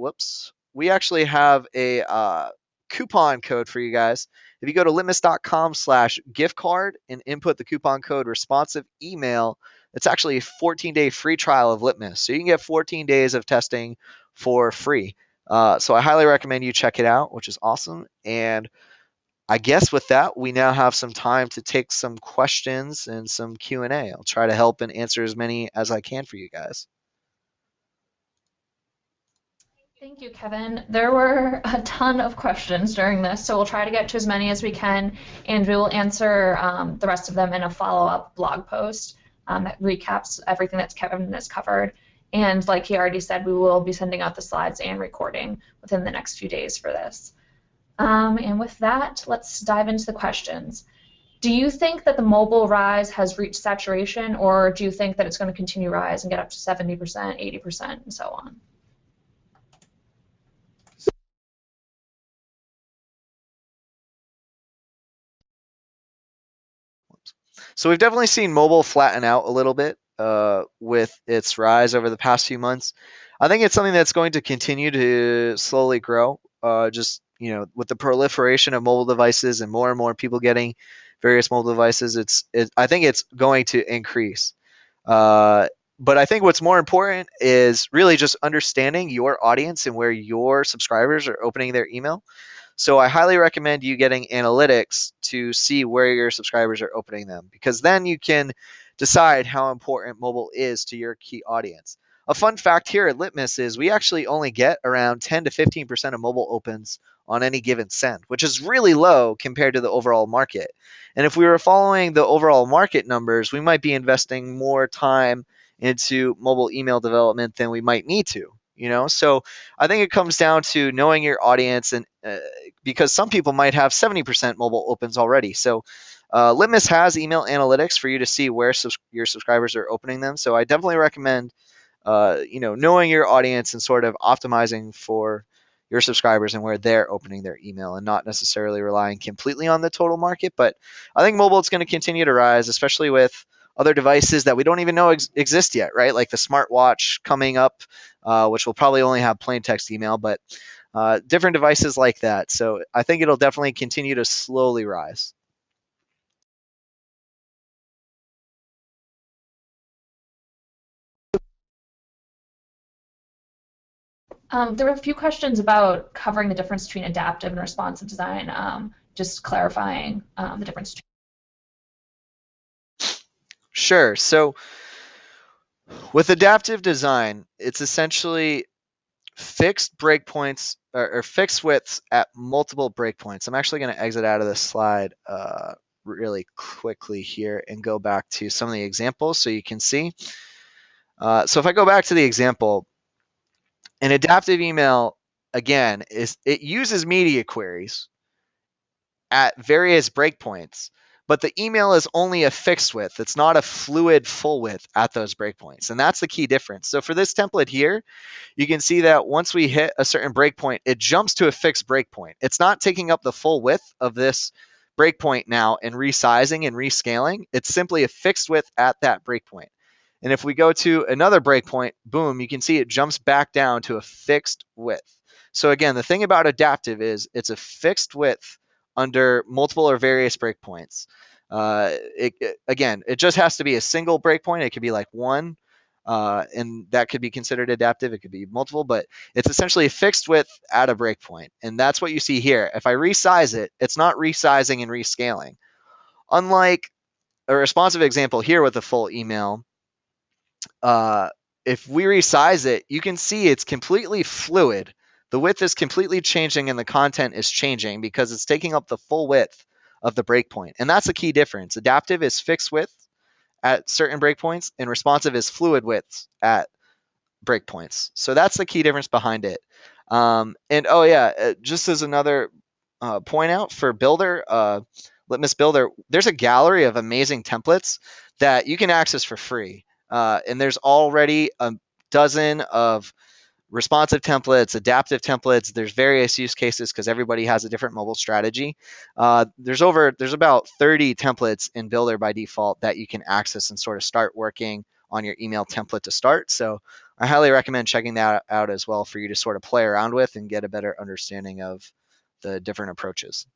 Speaker 2: have a coupon code for you guys. If you go to litmus.com/gift card and input the coupon code responsive email, it's actually a 14-day free trial of Litmus. So you can get 14 days of testing for free. So I highly recommend you check it out, which is awesome. And I guess with that, we now have some time to take some questions and some Q&A. I'll try to help and answer as many as I can for you guys.
Speaker 1: Thank you, Kevin. There were a ton of questions during this, so we'll try to get to as many as we can, and we will answer the rest of them in a follow-up blog post that recaps everything that Kevin has covered. And like he already said, we will be sending out the slides and recording within the next few days for this. And with that, let's dive into the questions. Do you think that the mobile rise has reached saturation, or do you think that it's going to continue to rise and get up to 70%, 80%, and so on?
Speaker 2: So we've definitely seen mobile flatten out a little bit with its rise over the past few months. I think it's something that's going to continue to slowly grow. Just with the proliferation of mobile devices and more people getting various mobile devices, I think it's going to increase. But I think what's more important is really just understanding your audience and where your subscribers are opening their email. So I highly recommend you getting analytics to see where your subscribers are opening them, because then you can decide how important mobile is to your key audience. A fun fact here at Litmus is we actually only get around 10 to 15% of mobile opens on any given send, which is really low compared to the overall market. And if we were following the overall market numbers, we might be investing more time into mobile email development than we might need to. So I think it comes down to knowing your audience, and because some people might have 70% mobile opens already. So Litmus has email analytics for you to see where your subscribers are opening them. So I definitely recommend knowing your audience and sort of optimizing for your subscribers and where they're opening their email, and not necessarily relying completely on the total market. But I think mobile is going to continue to rise, especially with other devices that we don't even know exist yet, right? Like the smartwatch coming up, which will probably only have plain text email, but different devices like that. So I think it'll definitely continue to slowly rise.
Speaker 1: There were a few questions about covering the difference between adaptive and responsive design, just clarifying the difference.
Speaker 2: Sure. So with adaptive design, it's essentially fixed breakpoints or fixed widths at multiple breakpoints. I'm actually going to exit out of this slide really quickly here and go back to some of the examples so you can see. So if I go back to the example, an adaptive email, again, it uses media queries at various breakpoints, but the email is only a fixed width. It's not a fluid full width at those breakpoints. And that's the key difference. So for this template here, you can see that once we hit a certain breakpoint, it jumps to a fixed breakpoint. It's not taking up the full width of this breakpoint now and resizing and rescaling. It's simply a fixed width at that breakpoint. And if we go to another breakpoint, boom, you can see it jumps back down to a fixed width. So again, the thing about adaptive is it's a fixed width under multiple or various breakpoints. Again, it just has to be a single breakpoint. It could be like one, and that could be considered adaptive. It could be multiple, but it's essentially a fixed width at a breakpoint. And that's what you see here. If I resize it, it's not resizing and rescaling. Unlike a responsive example here with a full email, if we resize it, you can see it's completely fluid. The width is completely changing and the content is changing because it's taking up the full width of the breakpoint. And that's a key difference. Adaptive is fixed width at certain breakpoints, and responsive is fluid widths at breakpoints. So that's the key difference behind it. And oh yeah, just as another point out for Builder, Litmus Builder, there's a gallery of amazing templates that you can access for free. And there's already a dozen of responsive templates, adaptive templates. There's various use cases because everybody has a different mobile strategy. There's about 30 templates in Builder by default that you can access and sort of start working on your email template to start. So I highly recommend checking that out as well for you to sort of play around with and get a better understanding of the different approaches.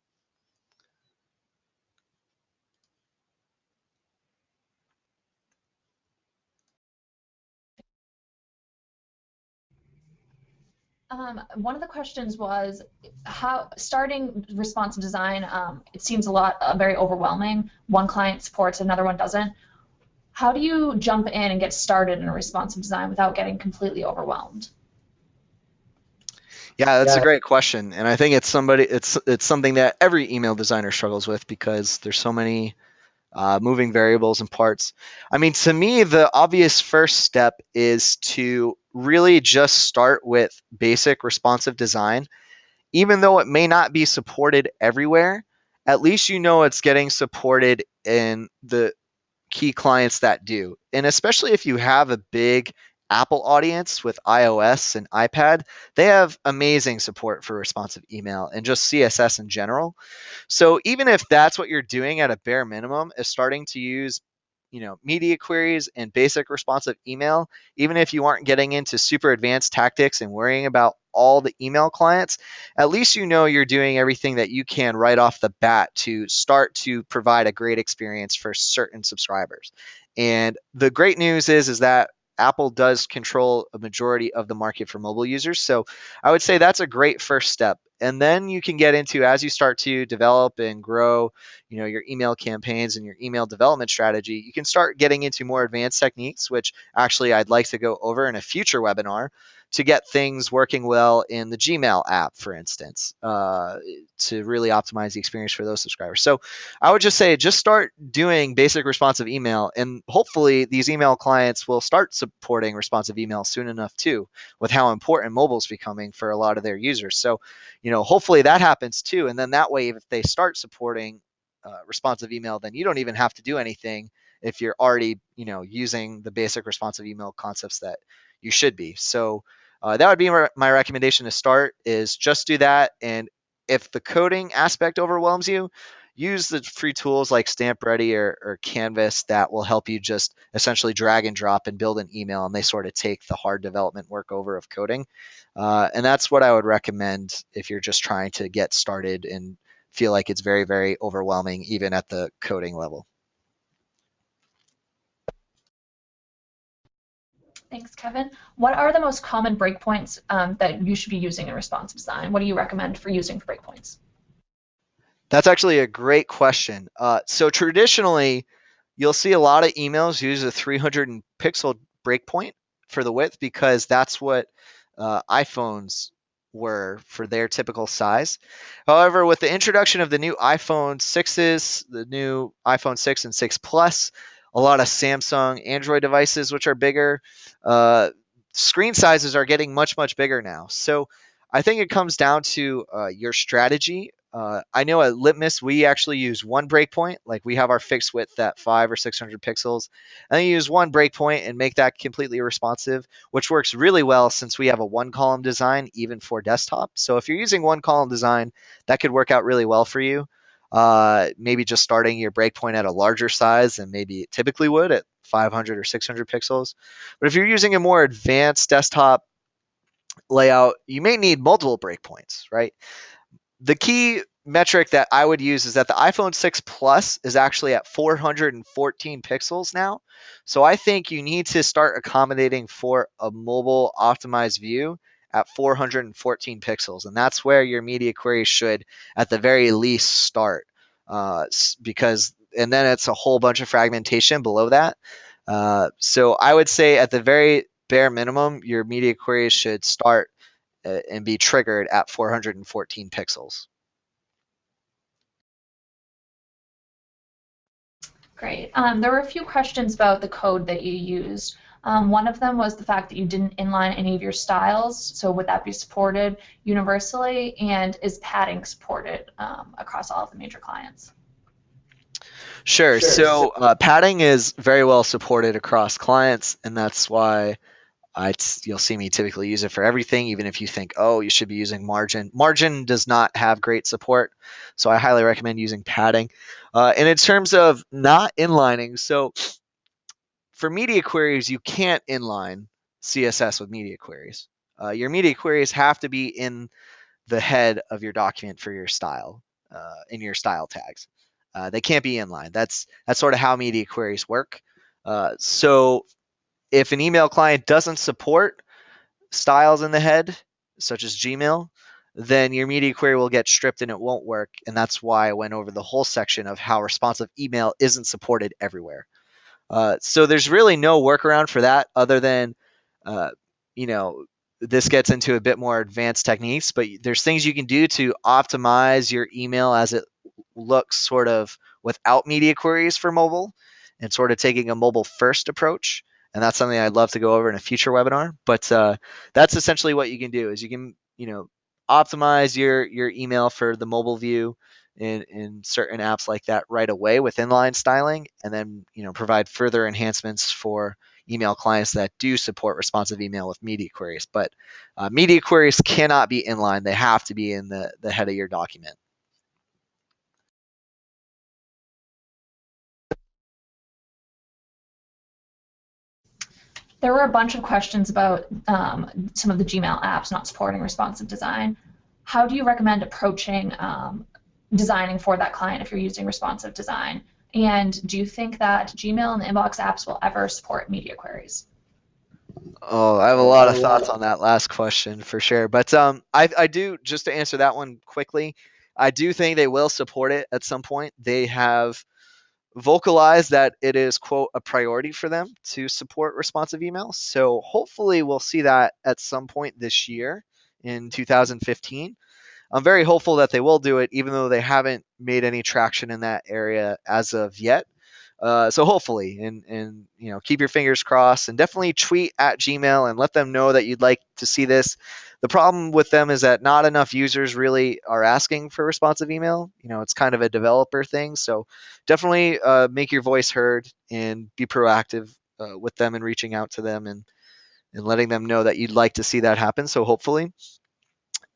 Speaker 1: One of the questions was how starting responsive design, it seems a lot very overwhelming. One client supports, another one doesn't. How do you jump in and get started in a responsive design without getting completely overwhelmed?
Speaker 2: Yeah, that's a great question, and I think it's something that every email designer struggles with because there's so many moving variables and parts. I mean, to me, the obvious first step is to really just start with basic responsive design. Even though it may not be supported everywhere, at least you know it's getting supported in the key clients that do. And especially if you have a big Apple audience with iOS and iPad, they have amazing support for responsive email and just CSS in general. So even if that's what you're doing at a bare minimum, is starting to use media queries and basic responsive email, even if you aren't getting into super advanced tactics and worrying about all the email clients, at least you know you're doing everything that you can right off the bat to start to provide a great experience for certain subscribers. And the great news is that Apple does control a majority of the market for mobile users. So I would say that's a great first step. And then you can get into, as you start to develop and grow, your email campaigns and your email development strategy, you can start getting into more advanced techniques, which actually I'd like to go over in a future webinar to get things working well in the Gmail app, for instance, to really optimize the experience for those subscribers. So I would just say, just start doing basic responsive email, and hopefully these email clients will start supporting responsive email soon enough too, with how important mobile is becoming for a lot of their users. So, hopefully that happens too. And then that way, if they start supporting responsive email, then you don't even have to do anything if you're already, using the basic responsive email concepts that you should be. So that would be my recommendation to start, is just do that. And if the coding aspect overwhelms you, use the free tools like Stamp Ready or Canvas that will help you just essentially drag and drop and build an email, and they sort of take the hard development work over of coding. And that's what I would recommend if you're just trying to get started and feel like it's very, very overwhelming, even at the coding level.
Speaker 1: Thanks, Kevin. What are the most common breakpoints that you should be using in responsive design? What do you recommend for using for breakpoints?
Speaker 2: That's actually a great question. So traditionally, you'll see a lot of emails use a 300 pixel breakpoint for the width because that's what iPhones were for their typical size. However, with the introduction of the new iPhone 6s, the new iPhone 6 and 6 Plus, a lot of Samsung Android devices, which are bigger, screen sizes are getting much, much bigger now. So I think it comes down to your strategy. I know at Litmus we actually use one breakpoint, like we have our fixed width at 5 or 600 pixels, and then you use one breakpoint and make that completely responsive, which works really well since we have a one column design even for desktop. So if you're using one column design, that could work out really well for you. Maybe just starting your breakpoint at a larger size than maybe it typically would at 500 or 600 pixels. But if you're using a more advanced desktop layout, you may need multiple breakpoints, right? The key metric that I would use is that the iPhone 6 Plus is actually at 414 pixels now. So I think you need to start accommodating for a mobile optimized view at 414 pixels. And that's where your media query should, at the very least, start. Because, and then it's a whole bunch of fragmentation below that. So I would say at the very bare minimum, your media queries should start and be triggered at 414 pixels.
Speaker 1: Great. There were a few questions about the code that you used. One of them was the fact that you didn't inline any of your styles. So would that be supported universally? And is padding supported across all of the major clients?
Speaker 2: Sure. So padding is very well supported across clients, and that's why you'll see me typically use it for everything, even if you think, oh, you should be using margin. Margin does not have great support, so I highly recommend using padding. And in terms of not inlining, so for media queries, you can't inline CSS with media queries. Your media queries have to be in the head of your document for your style, in your style tags. They can't be inline. That's sort of how media queries work. So if an email client doesn't support styles in the head, such as Gmail, then your media query will get stripped and it won't work. And that's why I went over the whole section of how responsive email isn't supported everywhere. So there's really no workaround for that other than, uh, you know, this gets into a bit more advanced techniques, but there's things you can do to optimize your email as it looks sort of without media queries for mobile and sort of taking a mobile first approach. And that's something I'd love to go over in a future webinar. But that's essentially what you can do is you can, optimize your email for the mobile view in certain apps like that right away with inline styling, and then provide further enhancements for email clients that do support responsive email with media queries. But media queries cannot be inline; they have to be in the head of your document.
Speaker 1: There were a bunch of questions about some of the Gmail apps not supporting responsive design. How do you recommend approaching designing for that client if you're using responsive design? And do you think that Gmail and the inbox apps will ever support media queries?
Speaker 2: Oh, I have a lot of thoughts on that last question for sure. But I do, just to answer that one quickly, I do think they will support it at some point. They have vocalized that it is, quote, a priority for them to support responsive email. So hopefully we'll see that at some point this year in 2015. I'm very hopeful that they will do it, even though they haven't made any traction in that area as of yet. So hopefully, and keep your fingers crossed, and definitely tweet at Gmail and let them know that you'd like to see this. The problem with them is that not enough users really are asking for responsive email. It's kind of a developer thing. So definitely make your voice heard and be proactive with them and reaching out to them and letting them know that you'd like to see that happen. So hopefully.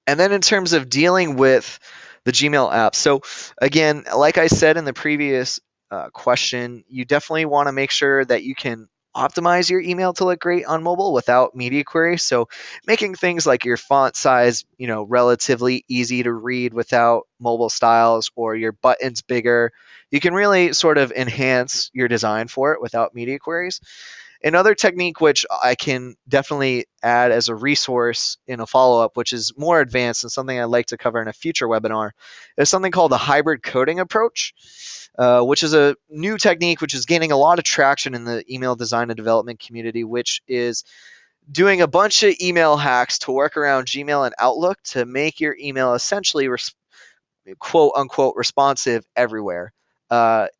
Speaker 2: And then in terms of dealing with the Gmail app, so again, like I said in the previous question, you definitely want to make sure that you can optimize your email to look great on mobile without media query. So making things like your font size, relatively easy to read without mobile styles, or your buttons bigger, you can really sort of enhance your design for it without media queries. Another technique which I can definitely add as a resource in a follow-up, which is more advanced and something I'd like to cover in a future webinar, is something called the hybrid coding approach, which is a new technique which is gaining a lot of traction in the email design and development community, which is doing a bunch of email hacks to work around Gmail and Outlook to make your email essentially quote unquote responsive everywhere.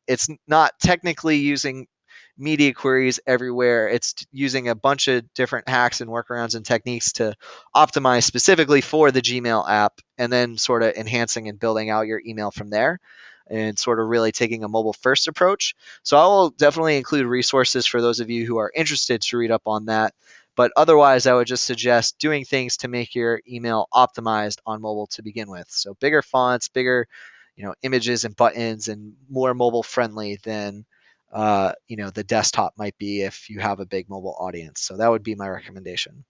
Speaker 2: It's not technically using media queries everywhere. It's using a bunch of different hacks and workarounds and techniques to optimize specifically for the Gmail app, and then sort of enhancing and building out your email from there, and sort of really taking a mobile first approach. So I will definitely include resources for those of you who are interested to read up on that. But otherwise, I would just suggest doing things to make your email optimized on mobile to begin with. So bigger fonts, bigger, images and buttons, and more mobile friendly than the desktop might be if you have a big mobile audience. So that would be my recommendation.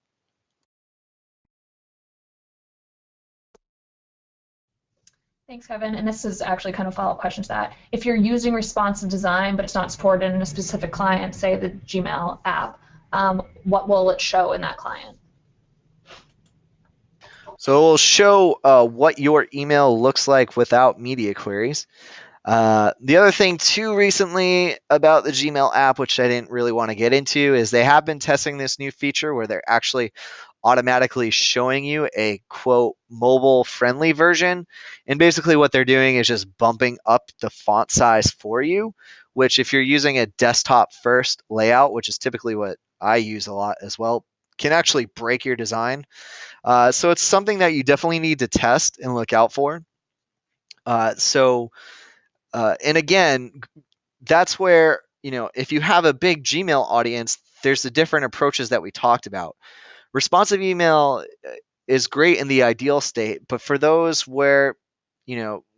Speaker 1: Thanks, Kevin. And this is actually kind of a follow-up question to that. If you're using responsive design, but it's not supported in a specific client, say the Gmail app, what will it show in that client?
Speaker 2: So it will show what your email looks like without media queries. The other thing too recently about the Gmail app, which I didn't really want to get into, is they have been testing this new feature where they're actually automatically showing you a quote mobile friendly version. And basically what they're doing is just bumping up the font size for you, which if you're using a desktop first layout, which is typically what I use a lot as well, can actually break your design. So it's something that you definitely need to test and look out for. And again, that's where, if you have a big Gmail audience, there's the different approaches that we talked about. Responsive email is great in the ideal state, but for those where,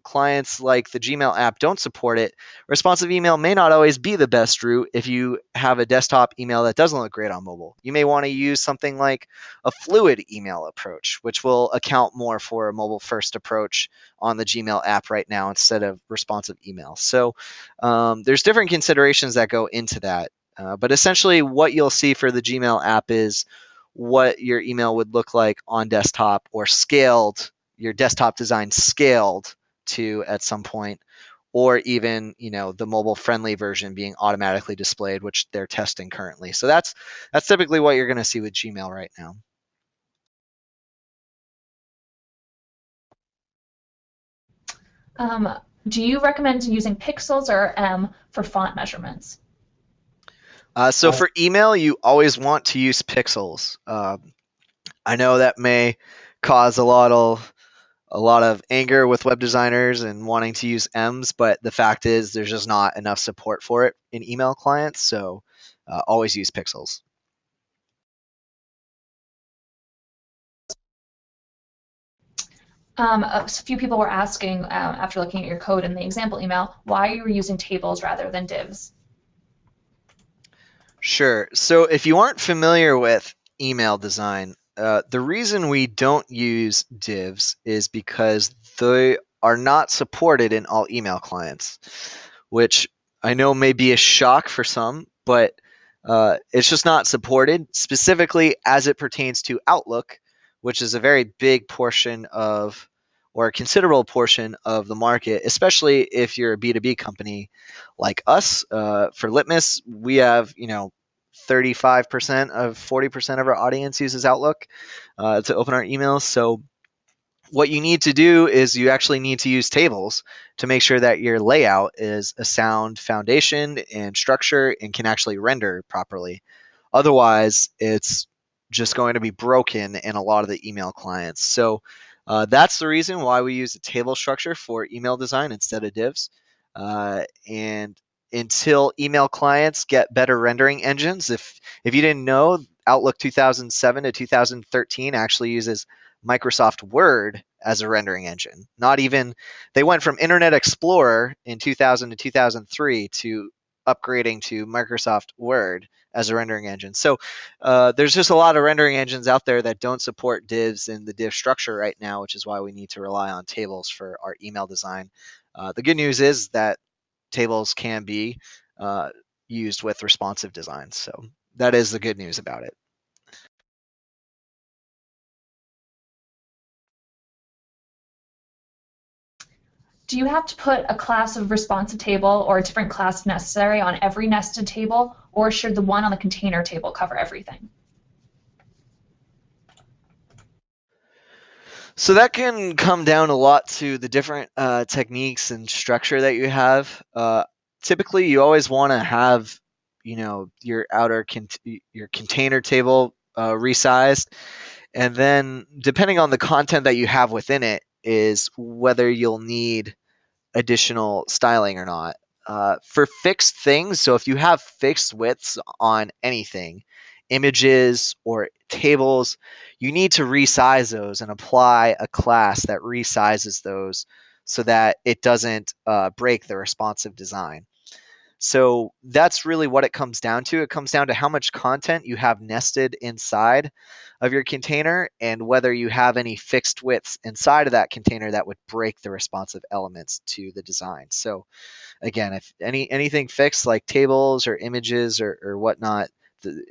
Speaker 2: clients like the Gmail app don't support it, responsive email may not always be the best route if you have a desktop email that doesn't look great on mobile. You may want to use something like a fluid email approach, which will account more for a mobile first approach on the Gmail app right now instead of responsive email. So there's different considerations that go into that. But essentially, what you'll see for the Gmail app is what your email would look like on desktop, or scaled, your desktop design scaled to at some point, or even the mobile friendly version being automatically displayed, which they're testing currently. So that's typically what you're going to see with Gmail right now.
Speaker 1: Do you recommend using pixels or for font measurements?
Speaker 2: So for email, you always want to use pixels. I know that may cause a lot of anger with web designers and wanting to use M's, but the fact is there's just not enough support for it in email clients. So always use pixels.
Speaker 1: A few people were asking after looking at your code in the example email why you were using tables rather than divs.
Speaker 2: Sure. So if you aren't familiar with email design, the reason we don't use divs is because they are not supported in all email clients, which I know may be a shock for some, but it's just not supported, specifically as it pertains to Outlook, which is a very big portion of, or a considerable portion of the market, especially if you're a B2B company like us. For Litmus, we have, 35% of 40% of our audience uses Outlook to open our emails. So what you need to do is you actually need to use tables to make sure that your layout is a sound foundation and structure and can actually render properly. Otherwise, it's just going to be broken in a lot of the email clients. So that's the reason why we use a table structure for email design instead of divs. And until email clients get better rendering engines, if you didn't know, Outlook 2007 to 2013 actually uses Microsoft Word as a rendering engine. Not even, they went from Internet Explorer in 2000 to 2003 to upgrading to Microsoft Word as a rendering engine. So there's just a lot of rendering engines out there that don't support divs in the div structure right now, which is why we need to rely on tables for our email design. The good news is that tables can be used with responsive designs. So that is the good news about it.
Speaker 1: Do you have to put a class of responsive table or a different class necessary on every nested table, or should the one on the container table cover everything?
Speaker 2: So that can come down a lot to the different techniques and structure that you have. Typically, you always want to have, your your container table resized, and then depending on the content that you have within it, is whether you'll need additional styling or not. For fixed things, so if you have fixed widths on anything, images or tables, you need to resize those and apply a class that resizes those so that it doesn't break the responsive design. So that's really what it comes down to. It comes down to how much content you have nested inside of your container and whether you have any fixed widths inside of that container that would break the responsive elements to the design. So again, if anything fixed like tables or images or whatnot,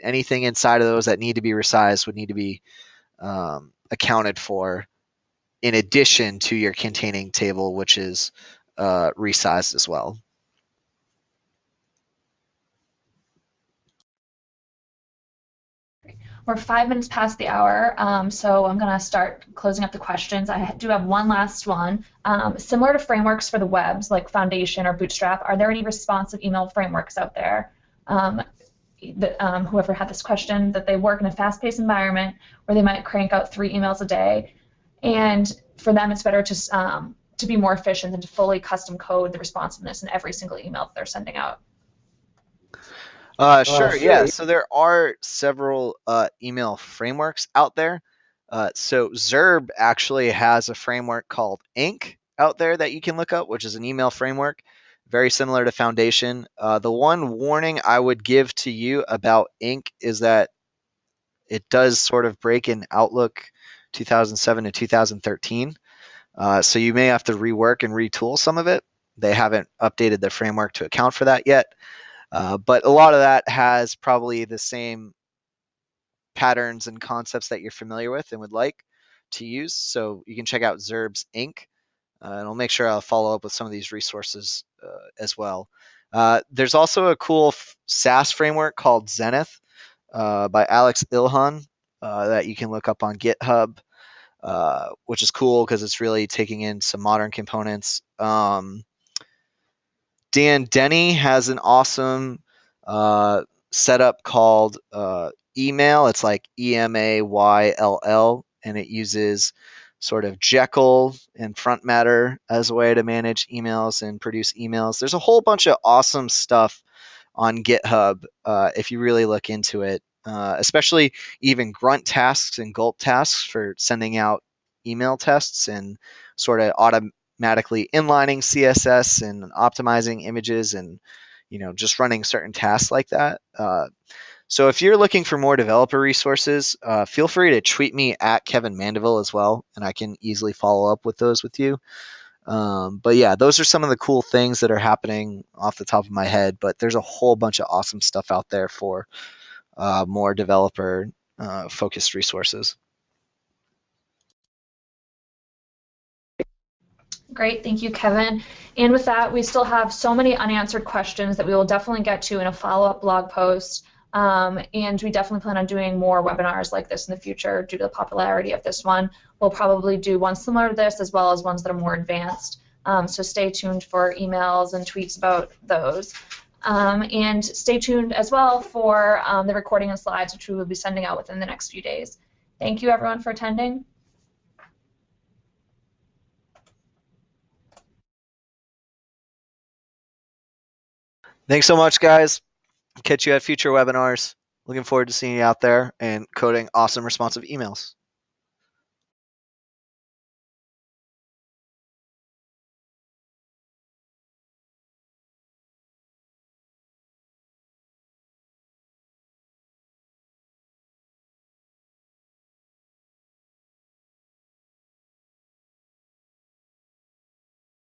Speaker 2: anything inside of those that need to be resized would need to be accounted for in addition to your containing table, which is resized as well.
Speaker 1: We're 5 minutes past the hour, so I'm going to start closing up the questions. I do have one last one. Similar to frameworks for the webs like Foundation or Bootstrap, are there any responsive email frameworks out there? that whoever had this question, that they work in a fast-paced environment where they might crank out 3 emails a day, and for them it's better to be more efficient than to fully custom code the responsiveness in every single email that they're sending out.
Speaker 2: Sure, yeah. So there are several email frameworks out there. So Zerb actually has a framework called Ink out there that you can look up, which is an email framework very similar to Foundation. The one warning I would give to you about Ink is that it does sort of break in Outlook 2007 to 2013. So you may have to rework and retool some of it. They haven't updated the framework to account for that yet. But a lot of that has probably the same patterns and concepts that you're familiar with and would like to use. So you can check out Zerb's Inc. And I'll make sure I'll follow up with some of these resources as well. There's also a cool SAS framework called Zenith by Alex Ilhan that you can look up on GitHub, which is cool because it's really taking in some modern components. Dan Denny has an awesome setup called Email. It's like EMAYLL, and it uses sort of Jekyll and Front Matter as a way to manage emails and produce emails. There's a whole bunch of awesome stuff on GitHub if you really look into it, especially even grunt tasks and gulp tasks for sending out email tests and sort of automatically inlining CSS and optimizing images and just running certain tasks like that. So if you're looking for more developer resources, feel free to tweet me at Kevin Mandeville as well, and I can easily follow up with those with you. But yeah, those are some of the cool things that are happening off the top of my head, but there's a whole bunch of awesome stuff out there for more developer focused resources.
Speaker 1: Great, thank you, Kevin. And with that, we still have so many unanswered questions that we will definitely get to in a follow-up blog post. And we definitely plan on doing more webinars like this in the future due to the popularity of this one. We'll probably do one similar to this as well as ones that are more advanced. So stay tuned for emails and tweets about those. And stay tuned as well for the recording and slides, which we will be sending out within the next few days. Thank you, everyone, for attending.
Speaker 2: Thanks so much, guys. Catch you at future webinars. Looking forward to seeing you out there and coding awesome responsive emails.